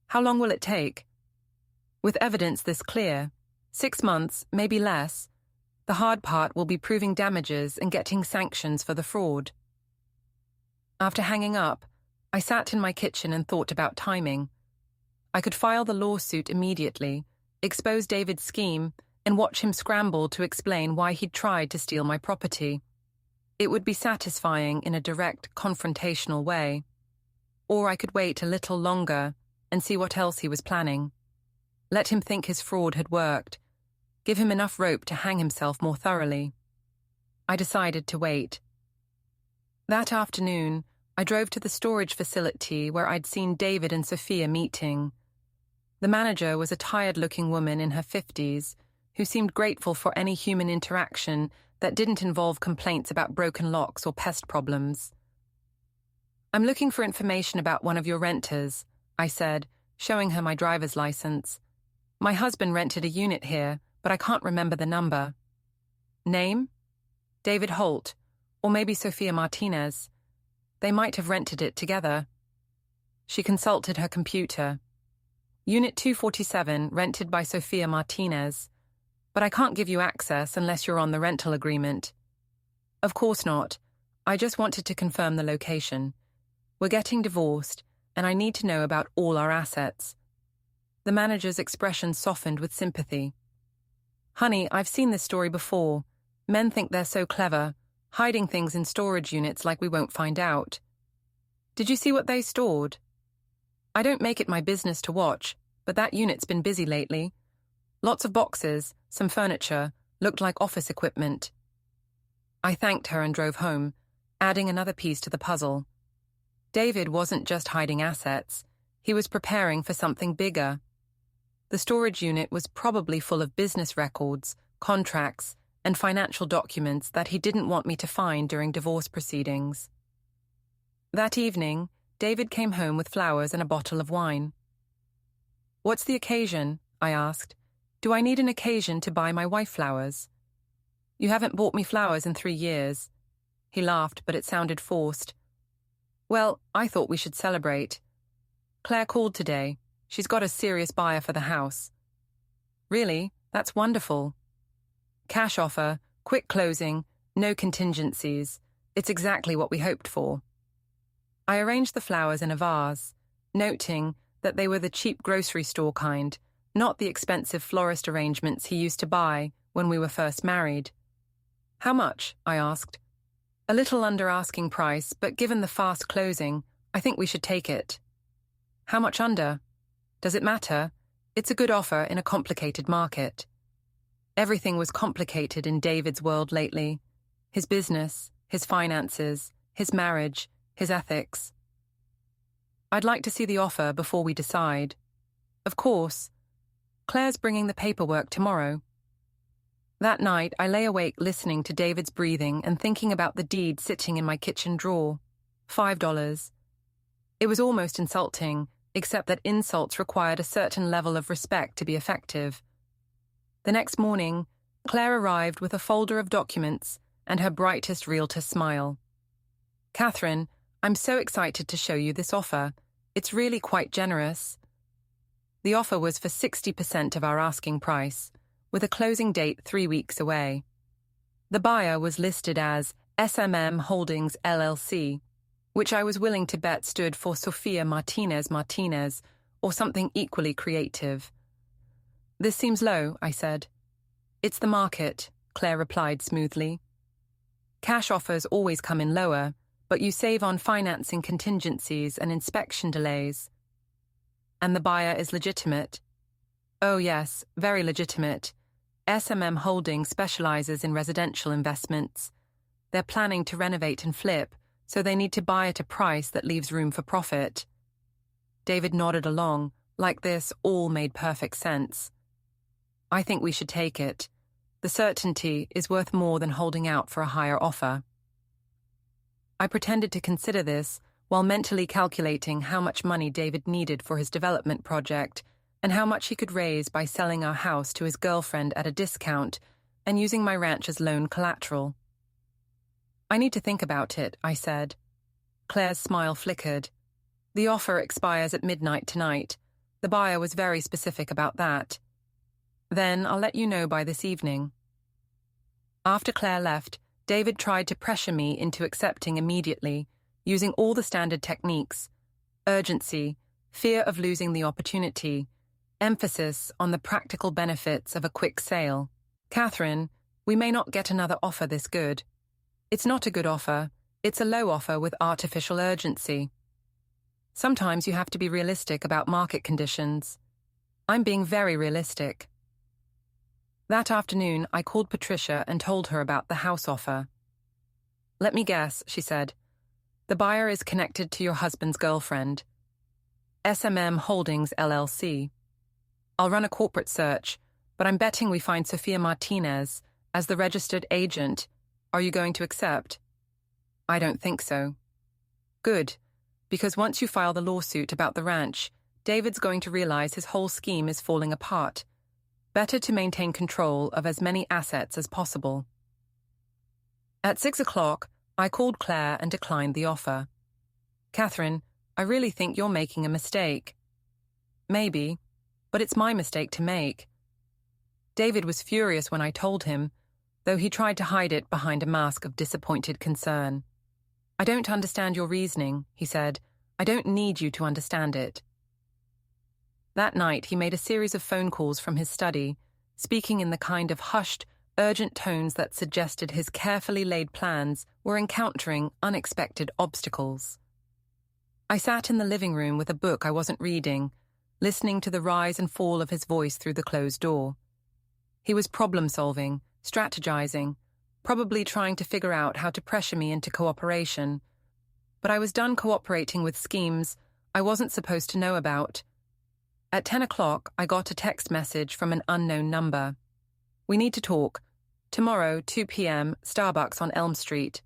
How long will it take? With evidence this clear, 6 months, maybe less. The hard part will be proving damages and getting sanctions for the fraud. After hanging up, I sat in my kitchen and thought about timing. I could file the lawsuit immediately, expose David's scheme, and watch him scramble to explain why he'd tried to steal my property. It would be satisfying in a direct, confrontational way. Or I could wait a little longer and see what else he was planning. Let him think his fraud had worked. Give him enough rope to hang himself more thoroughly. I decided to wait. That afternoon, I drove to the storage facility where I'd seen David and Sophia meeting. The manager was a tired-looking woman in her 50s who seemed grateful for any human interaction that didn't involve complaints about broken locks or pest problems. "I'm looking for information about one of your renters," I said, showing her my driver's license. "My husband rented a unit here, but I can't remember the number." "Name?" "David Holt, or maybe Sophia Martinez. They might have rented it together." She consulted her computer. "Unit 247, rented by Sophia Martinez. But I can't give you access unless you're on the rental agreement." "Of course not. I just wanted to confirm the location. We're getting divorced, and I need to know about all our assets." The manager's expression softened with sympathy. "Honey, I've seen this story before. Men think they're so clever, hiding things in storage units like we won't find out. Did you see what they stored?" "I don't make it my business to watch, but that unit's been busy lately. Lots of boxes, some furniture, looked like office equipment. I thanked her and drove home, adding another piece to the puzzle. David wasn't just hiding assets, he was preparing for something bigger. The storage unit was probably full of business records, contracts, and financial documents that he didn't want me to find during divorce proceedings. That evening, David came home with flowers and a bottle of wine. "What's the occasion?" I asked. "Do I need an occasion to buy my wife flowers?" "You haven't bought me flowers in 3 years." He laughed, but it sounded forced. "Well, I thought we should celebrate. Claire called today. She's got a serious buyer for the house." "Really? That's wonderful." "Cash offer, quick closing, no contingencies. It's exactly what we hoped for." I arranged the flowers in a vase, noting that they were the cheap grocery store kind, not the expensive florist arrangements he used to buy when we were first married. "How much?" I asked. "A little under asking price, but given the fast closing, I think we should take it." "How much under?" "Does it matter? It's a good offer in a complicated market." Everything was complicated in David's world lately. His business, his finances, his marriage, his ethics. "I'd like to see the offer before we decide." "Of course. Claire's bringing the paperwork tomorrow." That night, I lay awake listening to David's breathing and thinking about the deed sitting in my kitchen drawer. $5. It was almost insulting, except that insults required a certain level of respect to be effective. The next morning, Claire arrived with a folder of documents and her brightest realtor smile. "Katherine, I'm so excited to show you this offer. It's really quite generous." The offer was for 60% of our asking price, with a closing date 3 weeks away. The buyer was listed as SMM Holdings LLC, which I was willing to bet stood for Sofia Martinez, or something equally creative. "This seems low," I said. "It's the market," Claire replied smoothly. "Cash offers always come in lower, but you save on financing contingencies and inspection delays." "And the buyer is legitimate?" "Oh yes, very legitimate. SMM Holdings specializes in residential investments. They're planning to renovate and flip, so they need to buy at a price that leaves room for profit." David nodded along, like this all made perfect sense. "I think we should take it. The certainty is worth more than holding out for a higher offer." I pretended to consider this while mentally calculating how much money David needed for his development project and how much he could raise by selling our house to his girlfriend at a discount and using my ranch as loan collateral. "I need to think about it," I said. Claire's smile flickered. "The offer expires at midnight tonight. The buyer was very specific about that. Then I'll let you know by this evening." After Claire left, David tried to pressure me into accepting immediately, using all the standard techniques: urgency, fear of losing the opportunity, emphasis on the practical benefits of a quick sale. "Katherine, we may not get another offer this good." "It's not a good offer. It's a low offer with artificial urgency." Sometimes you have to be realistic about market conditions. I'm being very realistic. That afternoon, I called Patricia and told her about the house offer. "Let me guess," she said. "The buyer is connected to your husband's girlfriend. SMM Holdings LLC. I'll run a corporate search, but I'm betting we find Sofia Martinez as the registered agent. Are you going to accept?" "I don't think so." "Good, because once you file the lawsuit about the ranch, David's going to realize his whole scheme is falling apart. Better to maintain control of as many assets as possible." At 6 o'clock, I called Claire and declined the offer. "Katherine, I really think you're making a mistake." "Maybe, but it's my mistake to make." David was furious when I told him, though he tried to hide it behind a mask of disappointed concern. "I don't understand your reasoning," he said. "I don't need you to understand it." That night, he made a series of phone calls from his study, speaking in the kind of hushed, urgent tones that suggested his carefully laid plans were encountering unexpected obstacles. I sat in the living room with a book I wasn't reading, listening to the rise and fall of his voice through the closed door. He was problem-solving, strategizing, probably trying to figure out how to pressure me into cooperation. But I was done cooperating with schemes I wasn't supposed to know about. At 10 o'clock, I got a text message from an unknown number. "We need to talk. Tomorrow, 2 p.m., Starbucks on Elm Street."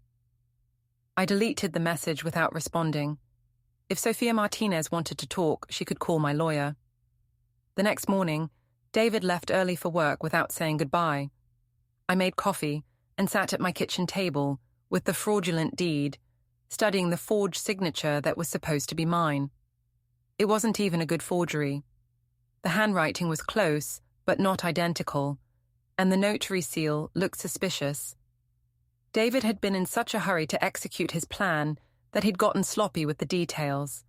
I deleted the message without responding. If Sophia Martinez wanted to talk, she could call my lawyer. The next morning, David left early for work without saying goodbye. I made coffee and sat at my kitchen table with the fraudulent deed, studying the forged signature that was supposed to be mine. It wasn't even a good forgery. The handwriting was close, but not identical, and the notary seal looked suspicious. David had been in such a hurry to execute his plan that he'd gotten sloppy with the details.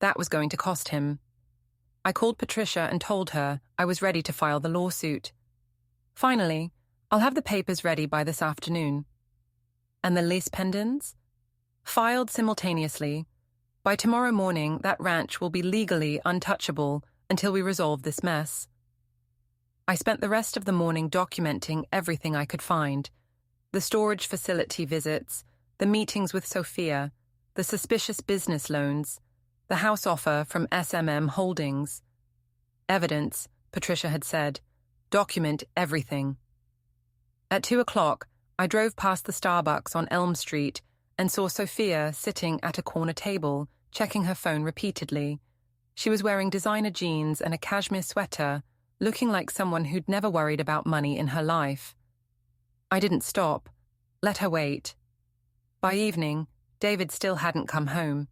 That was going to cost him. I called Patricia and told her I was ready to file the lawsuit. "Finally, I'll have the papers ready by this afternoon." "And the lease pendants?" "Filed simultaneously. By tomorrow morning, that ranch will be legally untouchable until we resolve this mess." I spent the rest of the morning documenting everything I could find. The storage facility visits, the meetings with Sophia, the suspicious business loans, the house offer from SMM Holdings. "Evidence," Patricia had said. "Document everything." At 2 o'clock, I drove past the Starbucks on Elm Street and saw Sophia sitting at a corner table, checking her phone repeatedly. She was wearing designer jeans and a cashmere sweater, looking like someone who'd never worried about money in her life. I didn't stop. Let her wait. By evening, David still hadn't come home.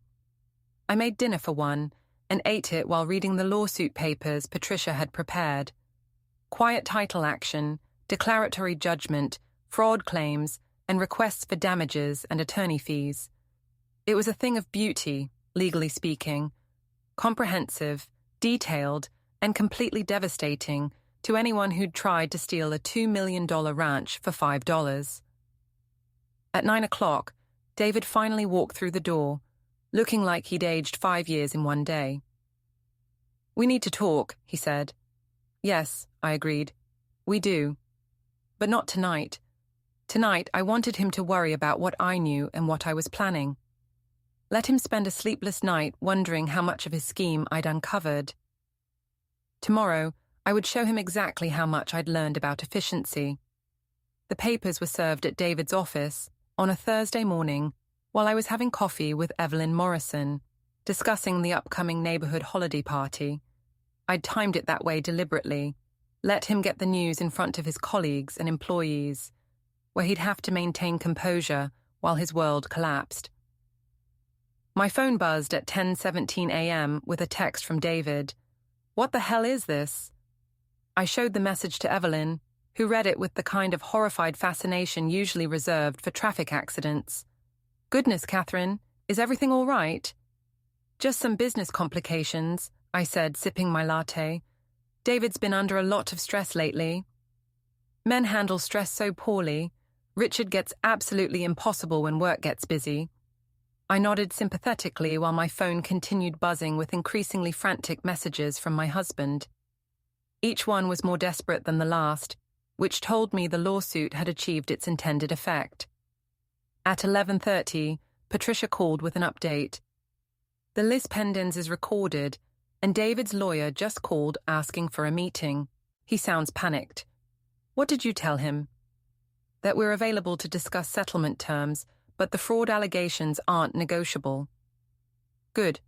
I made dinner for one and ate it while reading the lawsuit papers Patricia had prepared. Quiet title action, declaratory judgment, fraud claims, and requests for damages and attorney fees. It was a thing of beauty, legally speaking, comprehensive, detailed, and completely devastating to anyone who'd tried to steal a $2 million ranch for $5. At 9 o'clock, David finally walked through the door, looking like he'd aged 5 years in one day. "We need to talk," he said. "Yes," I agreed. "We do. But not tonight. Tonight, I wanted him to worry about what I knew and what I was planning. Let him spend a sleepless night wondering how much of his scheme I'd uncovered. Tomorrow, I would show him exactly how much I'd learned about efficiency." The papers were served at David's office on a Thursday morning while I was having coffee with Evelyn Morrison, discussing the upcoming neighborhood holiday party. I'd timed it that way deliberately, let him get the news in front of his colleagues and employees, where he'd have to maintain composure while his world collapsed. My phone buzzed at 10:17 a.m. with a text from David. "What the hell is this?" I showed the message to Evelyn, who read it with the kind of horrified fascination usually reserved for traffic accidents. "Goodness, Katherine, is everything all right?" "Just some business complications," I said, sipping my latte. "David's been under a lot of stress lately." Men handle stress so poorly. Richard gets absolutely impossible when work gets busy. I nodded sympathetically while my phone continued buzzing with increasingly frantic messages from my husband. Each one was more desperate than the last, which told me the lawsuit had achieved its intended effect. At 11:30, Patricia called with an update. "The lis pendens is recorded, and David's lawyer just called asking for a meeting. He sounds panicked." "What did you tell him?" "That we're available to discuss settlement terms, but the fraud allegations aren't negotiable." "Good.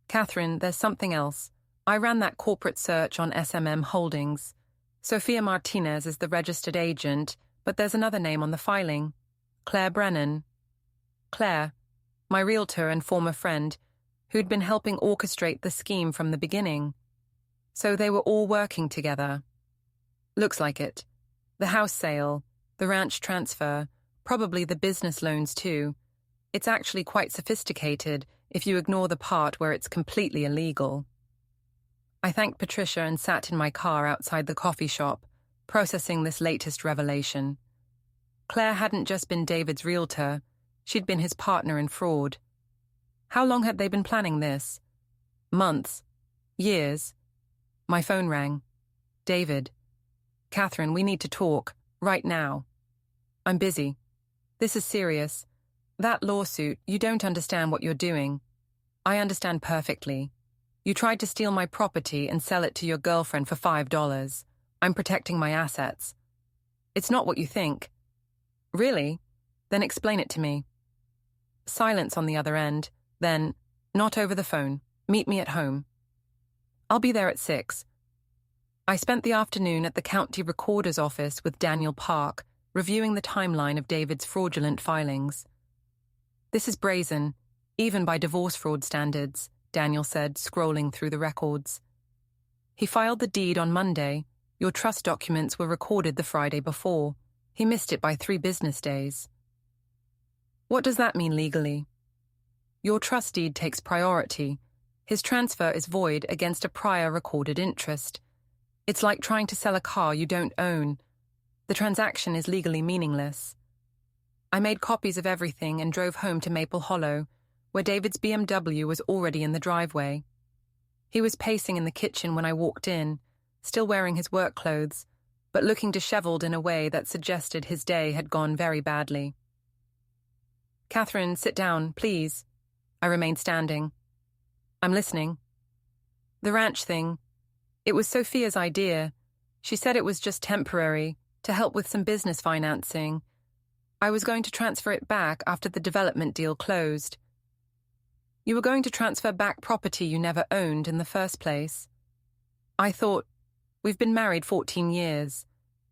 Katherine, there's something else. I ran that corporate search on SMM Holdings. Sophia Martinez is the registered agent, but there's another name on the filing. Claire Brennan. Claire, my realtor and former friend, who'd been helping orchestrate the scheme from the beginning. So they were all working together. Looks like it. The house sale, the ranch transfer, probably the business loans too. It's actually quite sophisticated if you ignore the part where it's completely illegal." I thanked Patricia and sat in my car outside the coffee shop, processing this latest revelation. Claire hadn't just been David's realtor, she'd been his partner in fraud. How long had they been planning this? Months? Years? My phone rang. David. Katherine, we need to talk, right now. I'm busy. This is serious. That lawsuit, you don't understand what you're doing. I understand perfectly. You tried to steal my property and sell it to your girlfriend for $5. I'm protecting my assets. It's not what you think. Really? Then explain it to me. Silence on the other end. Then, not over the phone. Meet me at home. I'll be there at 6. I spent the afternoon at the county recorder's office with Daniel Park, reviewing the timeline of David's fraudulent filings. This is brazen, even by divorce fraud standards, Daniel said, scrolling through the records. He filed the deed on Monday. Your trust documents were recorded the Friday before. He missed it by 3 business days. What does that mean legally? Your trust deed takes priority. His transfer is void against a prior recorded interest. It's like trying to sell a car you don't own. The transaction is legally meaningless. I made copies of everything and drove home to Maple Hollow, where David's BMW was already in the driveway. He was pacing in the kitchen when I walked in, still wearing his work clothes, but looking disheveled in a way that suggested his day had gone very badly. Katherine, sit down, please. I remained standing. I'm listening. The ranch thing. It was Sophia's idea. She said it was just temporary, to help with some business financing. I was going to transfer it back after the development deal closed. You were going to transfer back property you never owned in the first place. I thought, we've been married 14 years.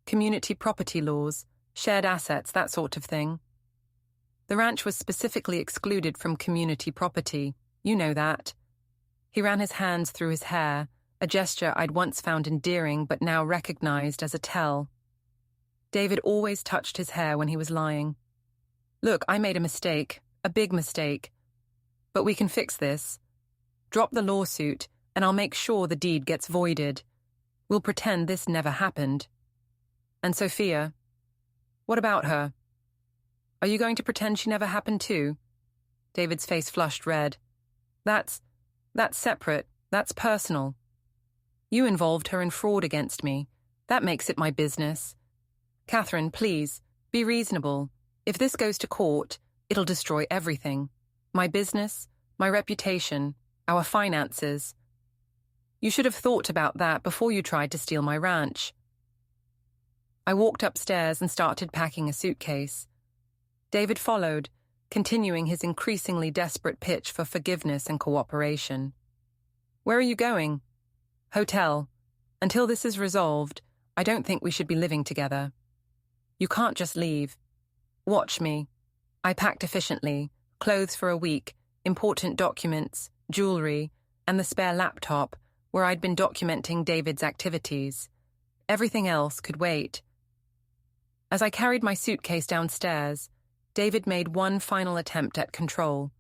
Community property laws, shared assets, that sort of thing. The ranch was specifically excluded from community property. You know that. He ran his hands through his hair, a gesture I'd once found endearing but now recognized as a tell. David always touched his hair when he was lying. Look, I made a mistake, a big mistake. But we can fix this. Drop the lawsuit, and I'll make sure the deed gets voided. We'll pretend this never happened. And Sophia, what about her? Are you going to pretend she never happened too? David's face flushed red. That's separate. That's personal. You involved her in fraud against me. That makes it my business. Katherine, please, be reasonable. If this goes to court, it'll destroy everything. My business, my reputation, our finances. You should have thought about that before you tried to steal my ranch. I walked upstairs and started packing a suitcase. David followed, continuing his increasingly desperate pitch for forgiveness and cooperation. Where are you going? Hotel. Until this is resolved, I don't think we should be living together. You can't just leave. Watch me. I packed efficiently, clothes for a week, important documents, jewelry, and the spare laptop where I'd been documenting David's activities. Everything else could wait. As I carried my suitcase downstairs, David made one final attempt at control.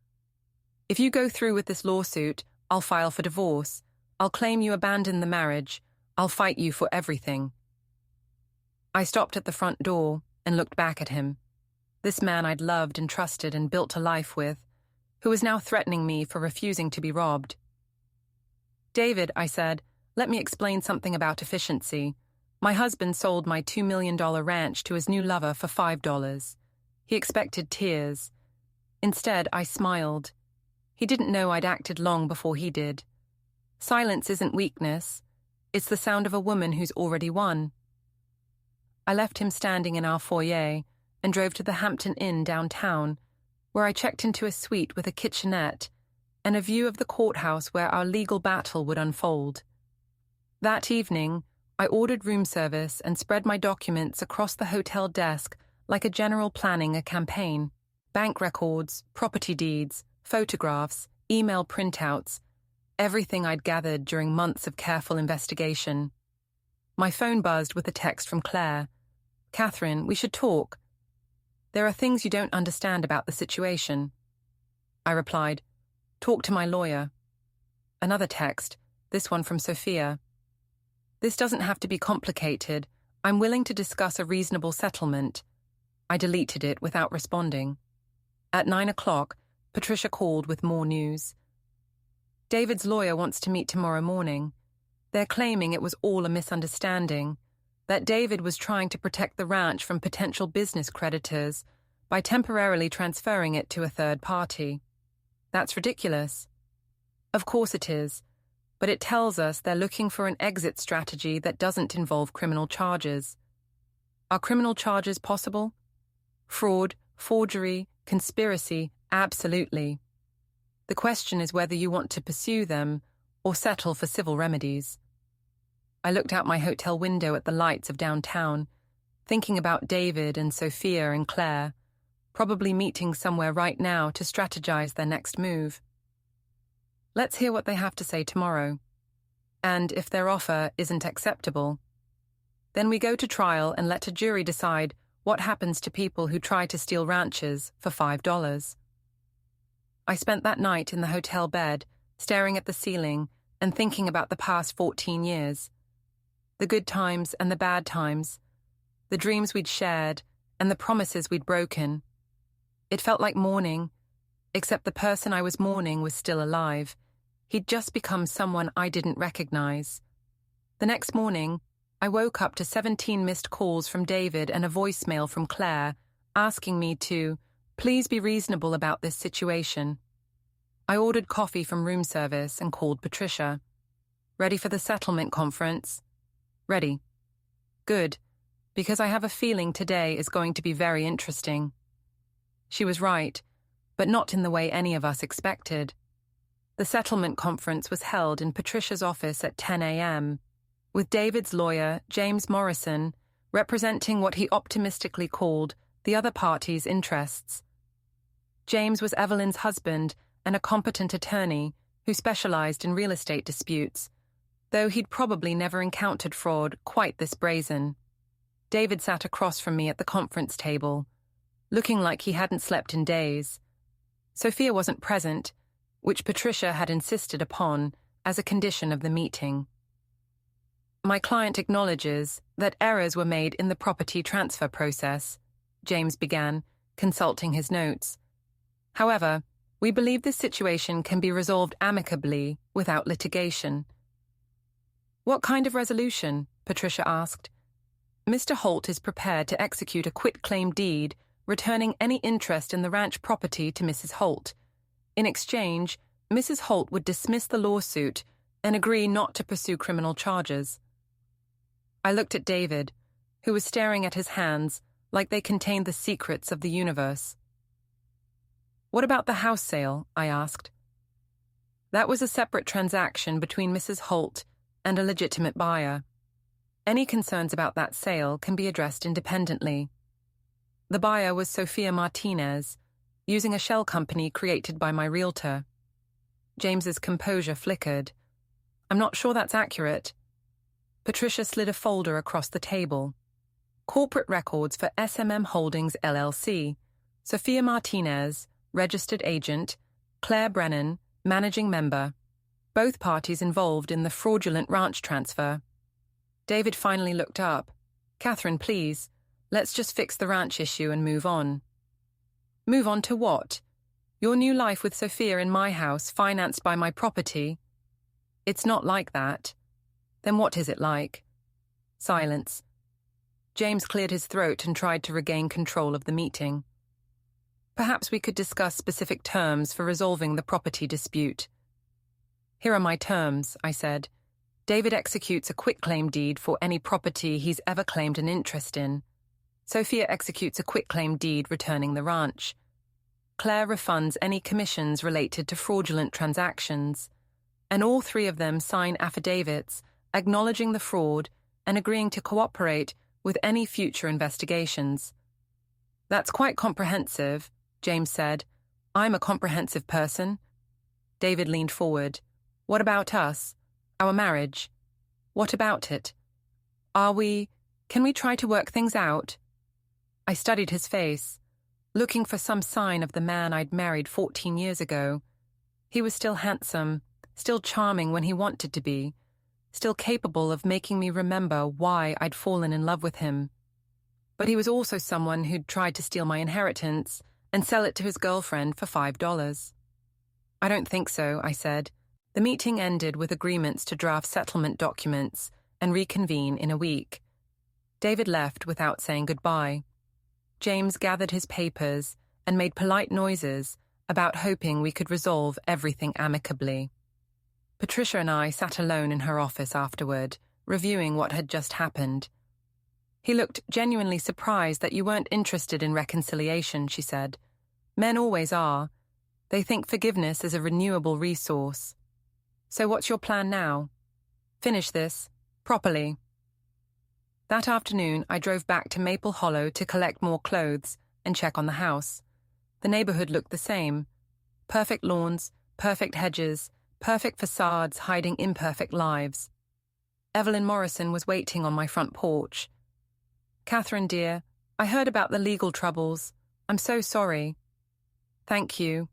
If you go through with this lawsuit, I'll file for divorce. I'll claim you abandoned the marriage. I'll fight you for everything. I stopped at the front door and looked back at him. This man I'd loved and trusted and built a life with, who was now threatening me for refusing to be robbed. David, I said, let me explain something about efficiency. My husband sold my $2 million ranch to his new lover for $5. He expected tears. Instead, I smiled. He didn't know I'd acted long before he did. Silence isn't weakness. It's the sound of a woman who's already won. I left him standing in our foyer and drove to the Hampton Inn downtown, where I checked into a suite with a kitchenette and a view of the courthouse where our legal battle would unfold. That evening, I ordered room service and spread my documents across the hotel desk like a general planning a campaign. Bank records, property deeds, photographs, email printouts, everything I'd gathered during months of careful investigation. My phone buzzed with a text from Claire. Katherine, we should talk. There are things you don't understand about the situation. I replied, talk to my lawyer. Another text, this one from Sophia. This doesn't have to be complicated. I'm willing to discuss a reasonable settlement. I deleted it without responding. At 9 o'clock, Patricia called with more news. David's lawyer wants to meet tomorrow morning. They're claiming it was all a misunderstanding. that David was trying to protect the ranch from potential business creditors by temporarily transferring it to a third party. That's ridiculous. Of course it is, but it tells us they're looking for an exit strategy that doesn't involve criminal charges. Are criminal charges possible? Fraud, forgery, conspiracy, absolutely. The question is whether you want to pursue them or settle for civil remedies. I looked out my hotel window at the lights of downtown, thinking about David and Sophia and Claire, probably meeting somewhere right now to strategize their next move. Let's hear what they have to say tomorrow. And if their offer isn't acceptable, then we go to trial and let a jury decide what happens to people who try to steal ranches for $5. I spent that night in the hotel bed, staring at the ceiling and thinking about the past 14 years. The good times and the bad times, the dreams we'd shared and the promises we'd broken. It felt like mourning, except the person I was mourning was still alive. He'd just become someone I didn't recognize. The next morning, I woke up to 17 missed calls from David and a voicemail from Claire asking me to please be reasonable about this situation. I ordered coffee from room service and called Patricia. Ready for the settlement conference? Ready. Good, because I have a feeling today is going to be very interesting. She was right, but not in the way any of us expected. The settlement conference was held in Patricia's office at 10 a.m., with David's lawyer, James Morrison, representing what he optimistically called the other party's interests. James was Evelyn's husband and a competent attorney who specialized in real estate disputes, though he'd probably never encountered fraud quite this brazen. David sat across from me at the conference table, looking like he hadn't slept in days. Sophia wasn't present, which Patricia had insisted upon as a condition of the meeting. My client acknowledges that errors were made in the property transfer process, James began, consulting his notes. However, we believe this situation can be resolved amicably without litigation. What kind of resolution? Patricia asked. Mr. Holt is prepared to execute a quitclaim deed returning any interest in the ranch property to Mrs. Holt. In exchange, Mrs. Holt would dismiss the lawsuit and agree not to pursue criminal charges. I looked at David, who was staring at his hands like they contained the secrets of the universe. What about the house sale? I asked. That was a separate transaction between Mrs. Holt and a legitimate buyer. Any concerns about that sale can be addressed independently. The buyer was Sophia Martinez, using a shell company created by my realtor. James's composure flickered. I'm not sure that's accurate. Patricia slid a folder across the table. Corporate records for SMM Holdings LLC. Sophia Martinez, registered agent. Claire Brennan, managing member. Both parties involved in the fraudulent ranch transfer. David finally looked up. Katherine, please. Let's just fix the ranch issue and move on. Move on to what? Your new life with Sophia in my house, financed by my property? It's not like that. Then what is it like? Silence. James cleared his throat and tried to regain control of the meeting. Perhaps we could discuss specific terms for resolving the property dispute. Here are my terms, I said. David executes a quitclaim deed for any property he's ever claimed an interest in. Sophia executes a quitclaim deed returning the ranch. Claire refunds any commissions related to fraudulent transactions, and all three of them sign affidavits acknowledging the fraud and agreeing to cooperate with any future investigations. That's quite comprehensive, James said. I'm a comprehensive person. David leaned forward. What about us? Our marriage? What about it? Can we try to work things out? I studied his face, looking for some sign of the man I'd married 14 years ago. He was still handsome, still charming when he wanted to be, still capable of making me remember why I'd fallen in love with him. But he was also someone who'd tried to steal my inheritance and sell it to his girlfriend for $5. I don't think so, I said. The meeting ended with agreements to draft settlement documents and reconvene in a week. David left without saying goodbye. James gathered his papers and made polite noises about hoping we could resolve everything amicably. Patricia and I sat alone in her office afterward, reviewing what had just happened. He looked genuinely surprised that you weren't interested in reconciliation, she said. Men always are. They think forgiveness is a renewable resource. So what's your plan now? Finish this, properly. That afternoon, I drove back to Maple Hollow to collect more clothes and check on the house. The neighborhood looked the same. Perfect lawns, perfect hedges, perfect facades hiding imperfect lives. Evelyn Morrison was waiting on my front porch. Katherine, dear, I heard about the legal troubles. I'm so sorry. Thank you.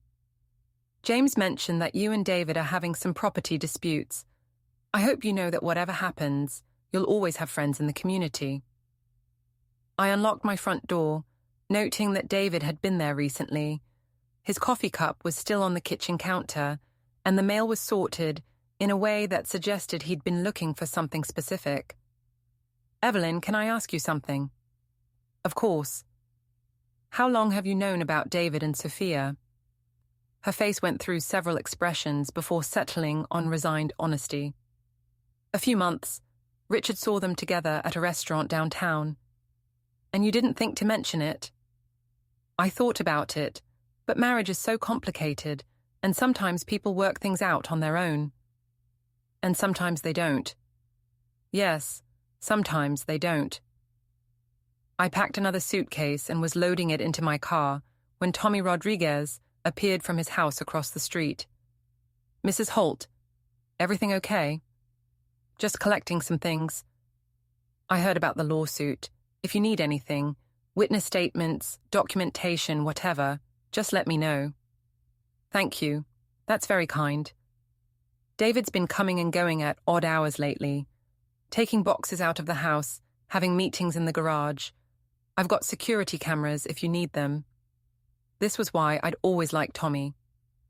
James mentioned that you and David are having some property disputes. I hope you know that whatever happens, you'll always have friends in the community. I unlocked my front door, noting that David had been there recently. His coffee cup was still on the kitchen counter, and the mail was sorted in a way that suggested he'd been looking for something specific. Evelyn, can I ask you something? Of course. How long have you known about David and Sophia? Her face went through several expressions before settling on resigned honesty. A few months. Richard saw them together at a restaurant downtown. And you didn't think to mention it? I thought about it, but marriage is so complicated, and sometimes people work things out on their own. And sometimes they don't. Yes, sometimes they don't. I packed another suitcase and was loading it into my car when Tommy Rodriguez appeared from his house across the street. Mrs. Holt, everything okay? Just collecting some things. I heard about the lawsuit. If you need anything, witness statements, documentation, whatever, just let me know. Thank you. That's very kind. David's been coming and going at odd hours lately, taking boxes out of the house, having meetings in the garage. I've got security cameras if you need them. This was why I'd always liked Tommy.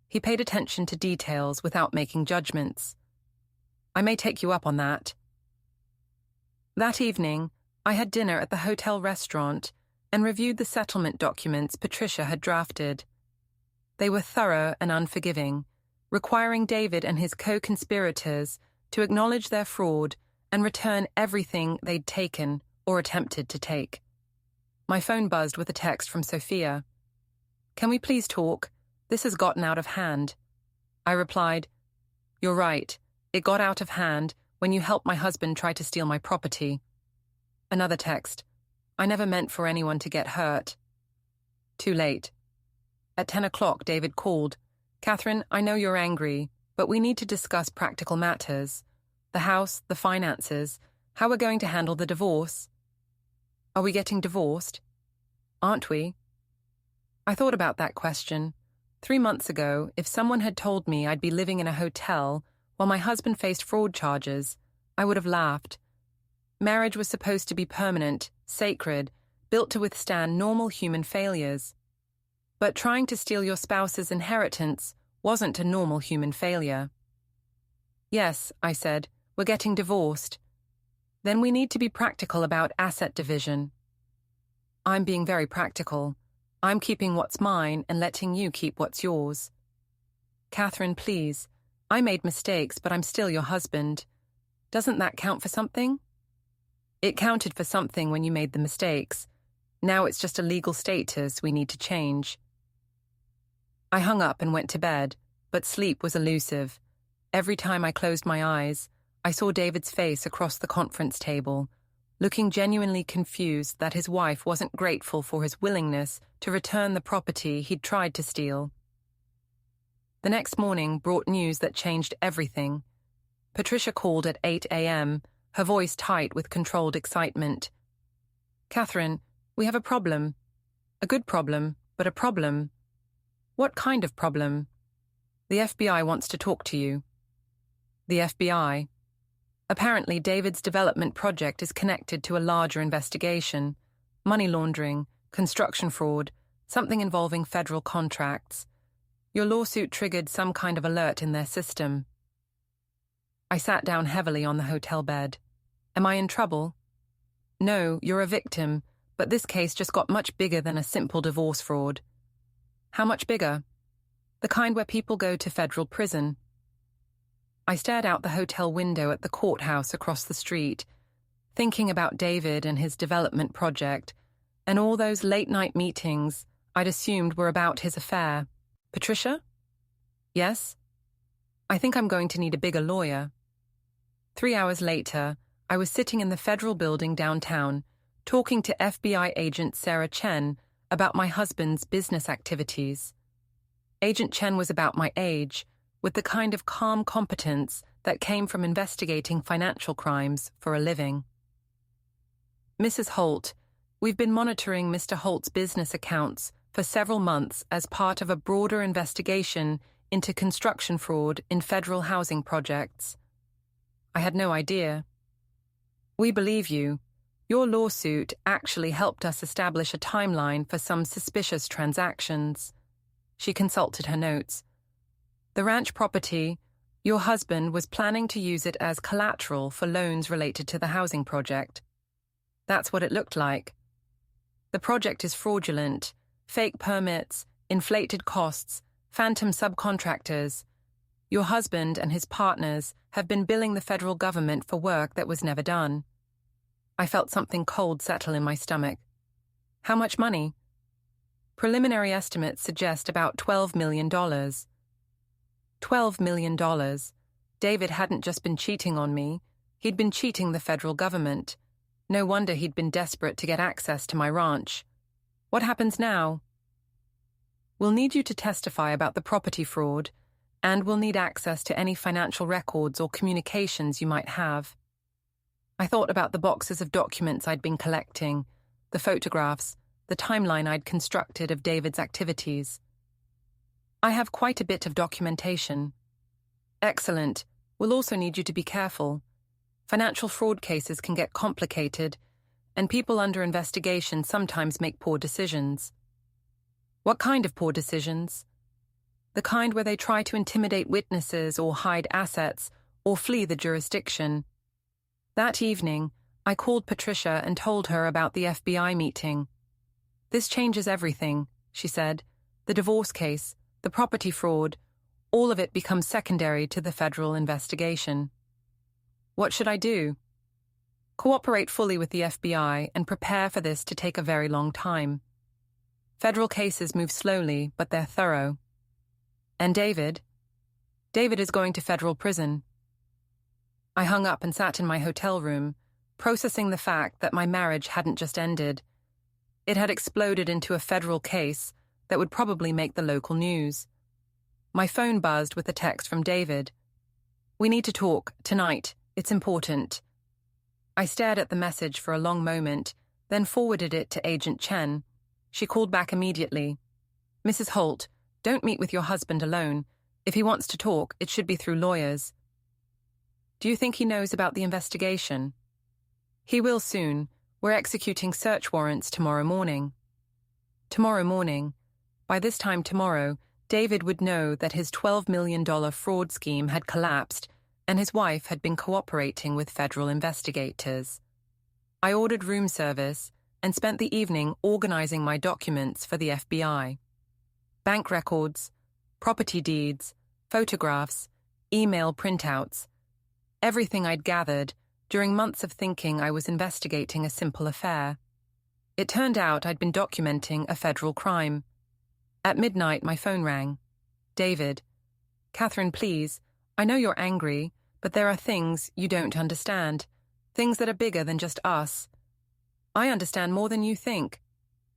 He paid attention to details without making judgments. I may take you up on that. That evening, I had dinner at the hotel restaurant and reviewed the settlement documents Patricia had drafted. They were thorough and unforgiving, requiring David and his co-conspirators to acknowledge their fraud and return everything they'd taken or attempted to take. My phone buzzed with a text from Sophia. Can we please talk? This has gotten out of hand. I replied, You're right. It got out of hand when you helped my husband try to steal my property. Another text. I never meant for anyone to get hurt. Too late. At 10 o'clock, David called. Katherine, I know you're angry, but we need to discuss practical matters. The house, the finances, how we're going to handle the divorce. Are we getting divorced? Aren't we? I thought about that question. 3 months ago, if someone had told me I'd be living in a hotel while my husband faced fraud charges, I would have laughed. Marriage was supposed to be permanent, sacred, built to withstand normal human failures. But trying to steal your spouse's inheritance wasn't a normal human failure. Yes, I said, we're getting divorced. Then we need to be practical about asset division. I'm being very practical. I'm keeping what's mine and letting you keep what's yours. Katherine, please. I made mistakes, but I'm still your husband. Doesn't that count for something? It counted for something when you made the mistakes. Now it's just a legal status we need to change. I hung up and went to bed, but sleep was elusive. Every time I closed my eyes, I saw David's face across the conference table, looking genuinely confused that his wife wasn't grateful for his willingness to return the property he'd tried to steal. The next morning brought news that changed everything. Patricia called at 8 a.m., her voice tight with controlled excitement. Katherine, we have a problem. A good problem, but a problem. What kind of problem? The FBI wants to talk to you. The FBI. Apparently, David's development project is connected to a larger investigation. Money laundering, construction fraud, something involving federal contracts. Your lawsuit triggered some kind of alert in their system. I sat down heavily on the hotel bed. Am I in trouble? No, you're a victim, but this case just got much bigger than a simple divorce fraud. How much bigger? The kind where people go to federal prison. I stared out the hotel window at the courthouse across the street, thinking about David and his development project, and all those late-night meetings I'd assumed were about his affair. Patricia? Yes? I think I'm going to need a bigger lawyer. 3 hours later, I was sitting in the federal building downtown, talking to FBI agent Sarah Chen about my husband's business activities. Agent Chen was about my age, with the kind of calm competence that came from investigating financial crimes for a living. Mrs. Holt, we've been monitoring Mr. Holt's business accounts for several months as part of a broader investigation into construction fraud in federal housing projects. I had no idea. We believe you. Your lawsuit actually helped us establish a timeline for some suspicious transactions. She consulted her notes. The ranch property, your husband was planning to use it as collateral for loans related to the housing project. That's what it looked like. The project is fraudulent, fake permits, inflated costs, phantom subcontractors. Your husband and his partners have been billing the federal government for work that was never done. I felt something cold settle in my stomach. How much money? Preliminary estimates suggest about $12 million. $12 million. David hadn't just been cheating on me, he'd been cheating the federal government. No wonder he'd been desperate to get access to my ranch. What happens now? We'll need you to testify about the property fraud, and we'll need access to any financial records or communications you might have. I thought about the boxes of documents I'd been collecting, the photographs, the timeline I'd constructed of David's activities. I have quite a bit of documentation. Excellent. We'll also need you to be careful. Financial fraud cases can get complicated, and people under investigation sometimes make poor decisions. What kind of poor decisions? The kind where they try to intimidate witnesses or hide assets or flee the jurisdiction. That evening, I called Patricia and told her about the FBI meeting. This changes everything, she said. The divorce case, the property fraud, all of it becomes secondary to the federal investigation. What should I do? Cooperate fully with the FBI and prepare for this to take a very long time. Federal cases move slowly, but they're thorough. And David? David is going to federal prison. I hung up and sat in my hotel room, processing the fact that my marriage hadn't just ended. It had exploded into a federal case that would probably make the local news. My phone buzzed with a text from David. We need to talk, tonight. It's important. I stared at the message for a long moment, then forwarded it to Agent Chen. She called back immediately. Mrs. Holt, don't meet with your husband alone. If he wants to talk, it should be through lawyers. Do you think he knows about the investigation? He will soon. We're executing search warrants tomorrow morning. Tomorrow morning. By this time tomorrow, David would know that his $12 million fraud scheme had collapsed and his wife had been cooperating with federal investigators. I ordered room service and spent the evening organizing my documents for the FBI. Bank records, property deeds, photographs, email printouts, everything I'd gathered during months of thinking I was investigating a simple affair. It turned out I'd been documenting a federal crime. At midnight, my phone rang. David. Katherine, please. I know you're angry, but there are things you don't understand. Things that are bigger than just us. I understand more than you think.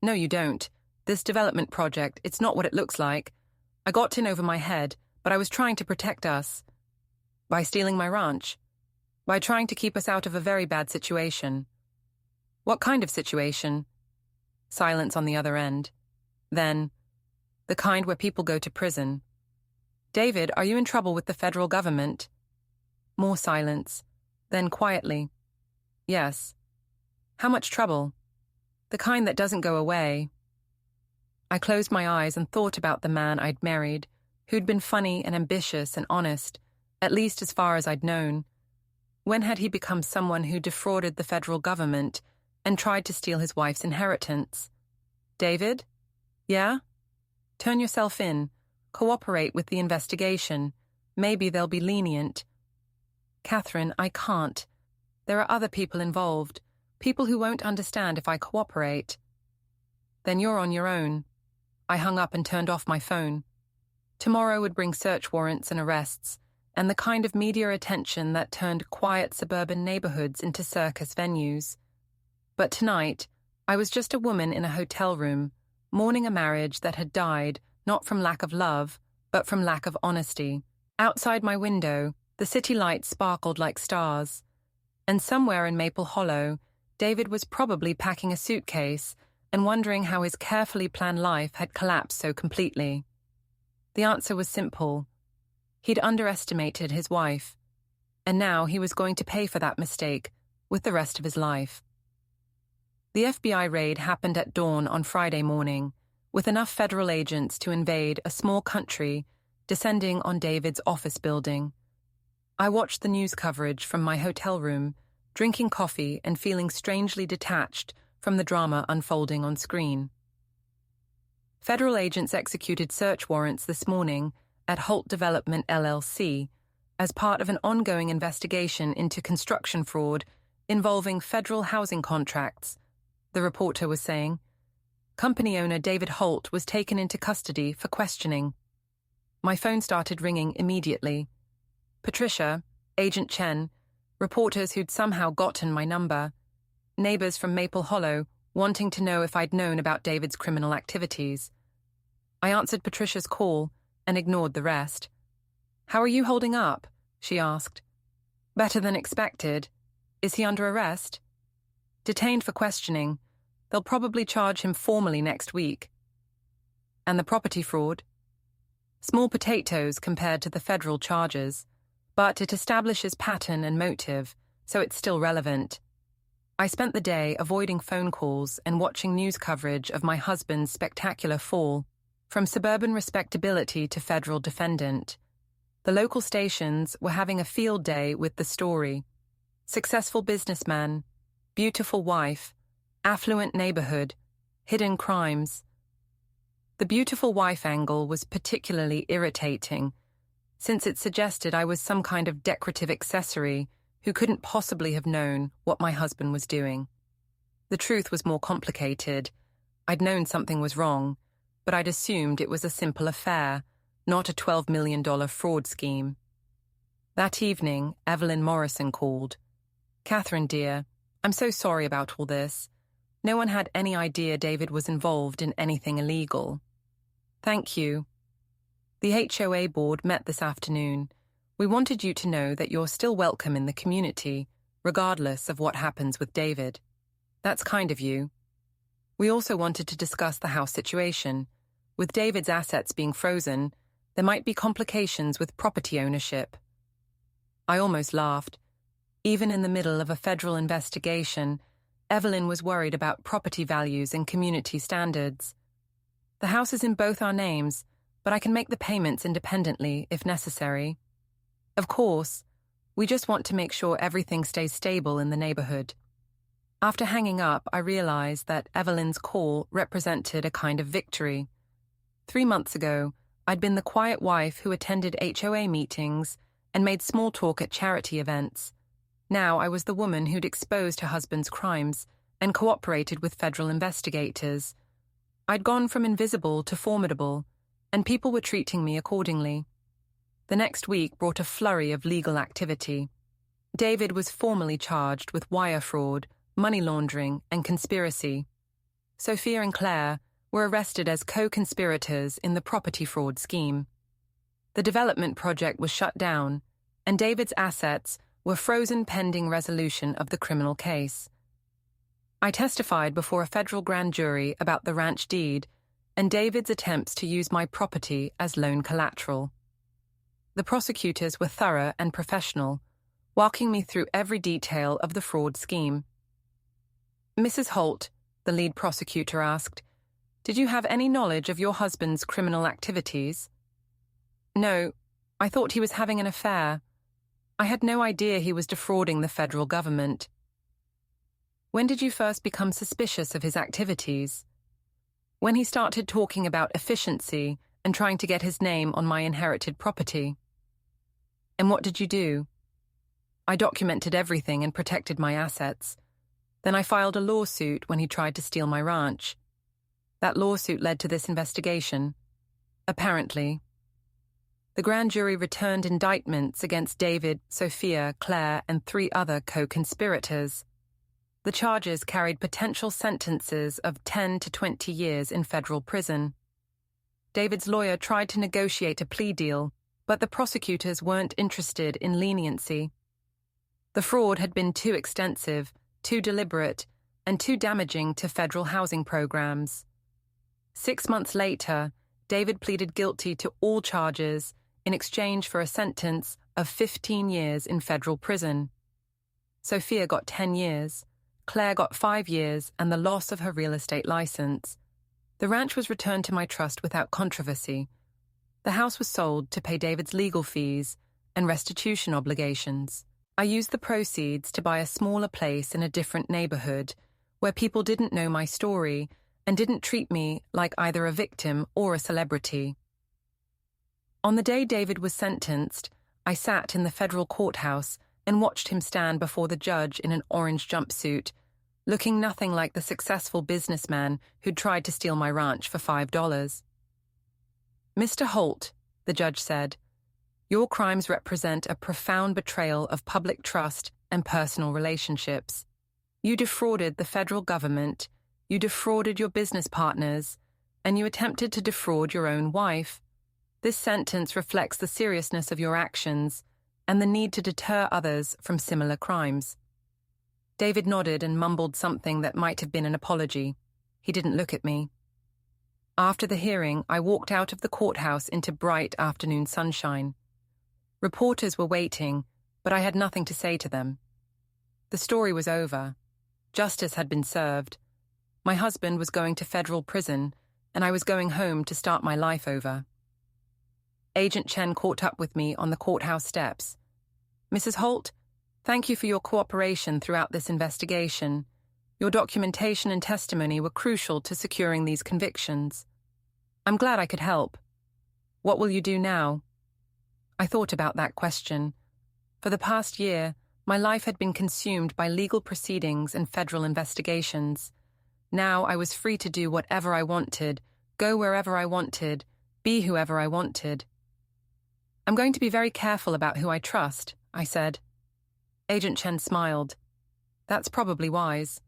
No, you don't. This development project, it's not what it looks like. I got in over my head, but I was trying to protect us. By stealing my ranch. By trying to keep us out of a very bad situation. What kind of situation? Silence on the other end. Then, the kind where people go to prison. David, are you in trouble with the federal government? More silence. Then quietly. Yes. How much trouble? The kind that doesn't go away. I closed my eyes and thought about the man I'd married, who'd been funny and ambitious and honest, at least as far as I'd known. When had he become someone who defrauded the federal government and tried to steal his wife's inheritance. David? Yeah? Turn yourself in. Cooperate with the investigation. Maybe they'll be lenient. Katherine, I can't. There are other people involved. People who won't understand if I cooperate. Then you're on your own. I hung up and turned off my phone. Tomorrow would bring search warrants and arrests, and the kind of media attention that turned quiet suburban neighborhoods into circus venues. But tonight, I was just a woman in a hotel room, mourning a marriage that had died not from lack of love, but from lack of honesty. Outside my window, the city lights sparkled like stars, and somewhere in Maple Hollow, David was probably packing a suitcase and wondering how his carefully planned life had collapsed so completely. The answer was simple. He'd underestimated his wife, and now he was going to pay for that mistake with the rest of his life. The FBI raid happened at dawn on Friday morning, with enough federal agents to invade a small country descending on David's office building. I watched the news coverage from my hotel room, drinking coffee and feeling strangely detached from the drama unfolding on screen. Federal agents executed search warrants this morning at Holt Development LLC as part of an ongoing investigation into construction fraud involving federal housing contracts, the reporter was saying. Company owner David Holt was taken into custody for questioning. My phone started ringing immediately. Patricia, Agent Chen, reporters who'd somehow gotten my number, neighbors from Maple Hollow wanting to know if I'd known about David's criminal activities. I answered Patricia's call and ignored the rest. "How are you holding up?" she asked. "Better than expected. Is he under arrest?" "Detained for questioning. They'll probably charge him formally next week." "And the property fraud?" "Small potatoes compared to the federal charges, but it establishes pattern and motive, so it's still relevant." I spent the day avoiding phone calls and watching news coverage of my husband's spectacular fall, from suburban respectability to federal defendant. The local stations were having a field day with the story. Successful businessman, beautiful wife, affluent neighborhood, hidden crimes. The beautiful wife angle was particularly irritating, since it suggested I was some kind of decorative accessory who couldn't possibly have known what my husband was doing. The truth was more complicated. I'd known something was wrong, but I'd assumed it was a simple affair, not a $12 million fraud scheme. That evening, Evelyn Morrison called. "Katherine, dear, I'm so sorry about all this. No one had any idea David was involved in anything illegal." "Thank you. The HOA board met this afternoon. We wanted you to know that you're still welcome in the community, regardless of what happens with David." "That's kind of you." "We also wanted to discuss the house situation. With David's assets being frozen, there might be complications with property ownership." I almost laughed. Even in the middle of a federal investigation, Evelyn was worried about property values and community standards. "The house is in both our names, but I can make the payments independently if necessary. Of course, we just want to make sure everything stays stable in the neighborhood." After hanging up, I realized that Evelyn's call represented a kind of victory. 3 months ago, I'd been the quiet wife who attended HOA meetings and made small talk at charity events. Now I was the woman who'd exposed her husband's crimes and cooperated with federal investigators. I'd gone from invisible to formidable, and people were treating me accordingly. The next week brought a flurry of legal activity. David was formally charged with wire fraud, money laundering, and conspiracy. Sophia and Claire were arrested as co-conspirators in the property fraud scheme. The development project was shut down, and David's assets were frozen pending resolution of the criminal case. I testified before a federal grand jury about the ranch deed and David's attempts to use my property as loan collateral. The prosecutors were thorough and professional, walking me through every detail of the fraud scheme. "Mrs. Holt," the lead prosecutor asked, "did you have any knowledge of your husband's criminal activities?" "No, I thought he was having an affair. I had no idea he was defrauding the federal government." When did you first become suspicious of his activities? When he started talking about efficiency and trying to get his name on my inherited property. And what did you do? I documented everything and protected my assets. Then I filed a lawsuit when he tried to steal my ranch. That lawsuit led to this investigation. Apparently. The grand jury returned indictments against David, Sophia, Claire, and 3 other co-conspirators. The charges carried potential sentences of 10 to 20 years in federal prison. David's lawyer tried to negotiate a plea deal, but the prosecutors weren't interested in leniency. The fraud had been too extensive, too deliberate, and too damaging to federal housing programs. 6 months later, David pleaded guilty to all charges in exchange for a sentence of 15 years in federal prison. Sophia got 10 years, Claire got 5 years and the loss of her real estate license. The ranch was returned to my trust without controversy. The house was sold to pay David's legal fees and restitution obligations. I used the proceeds to buy a smaller place in a different neighborhood where people didn't know my story and didn't treat me like either a victim or a celebrity. On the day David was sentenced, I sat in the federal courthouse and watched him stand before the judge in an orange jumpsuit, looking nothing like the successful businessman who'd tried to steal my ranch for $5. "Mr. Holt," the judge said, "your crimes represent a profound betrayal of public trust and personal relationships. You defrauded the federal government, you defrauded your business partners, and you attempted to defraud your own wife. This sentence reflects the seriousness of your actions and the need to deter others from similar crimes." David nodded and mumbled something that might have been an apology. He didn't look at me. After the hearing, I walked out of the courthouse into bright afternoon sunshine. Reporters were waiting, but I had nothing to say to them. The story was over. Justice had been served. My husband was going to federal prison, and I was going home to start my life over. Agent Chen caught up with me on the courthouse steps. "Mrs. Holt, thank you for your cooperation throughout this investigation. Your documentation and testimony were crucial to securing these convictions. I'm glad I could help. What will you do now?" I thought about that question. For the past year, my life had been consumed by legal proceedings and federal investigations. Now I was free to do whatever I wanted, go wherever I wanted, be whoever I wanted. "I'm going to be very careful about who I trust," I said. Agent Chen smiled. "That's probably wise."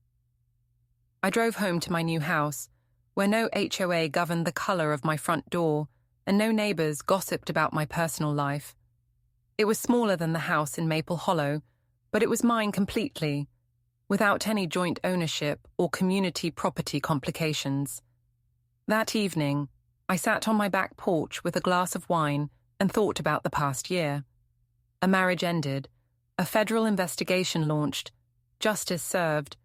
I drove home to my new house, where no HOA governed the color of my front door, and no neighbors gossiped about my personal life. It was smaller than the house in Maple Hollow, but it was mine completely, without any joint ownership or community property complications. That evening, I sat on my back porch with a glass of wine and thought about the past year. A marriage ended, a federal investigation launched, justice served.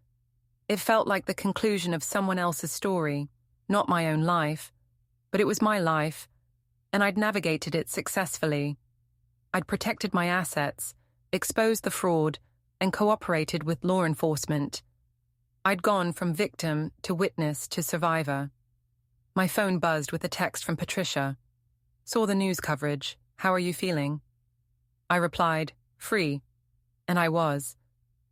It felt like the conclusion of someone else's story, not my own life, but it was my life, and I'd navigated it successfully. I'd protected my assets, exposed the fraud, and cooperated with law enforcement. I'd gone from victim to witness to survivor. My phone buzzed with a text from Patricia. "Saw the news coverage. How are you feeling?" I replied, "Free." And I was.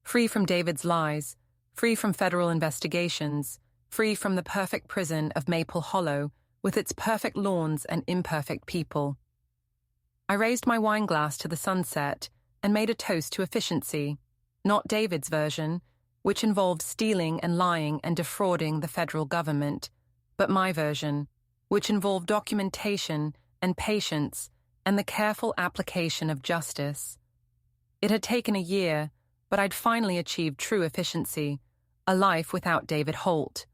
Free from David's lies, free from federal investigations, free from the perfect prison of Maple Hollow with its perfect lawns and imperfect people. I raised my wine glass to the sunset and made a toast to efficiency, not David's version, which involved stealing and lying and defrauding the federal government, but my version, which involved documentation and patience and the careful application of justice. It had taken a year, but I'd finally achieved true efficiency, a life without David Holt.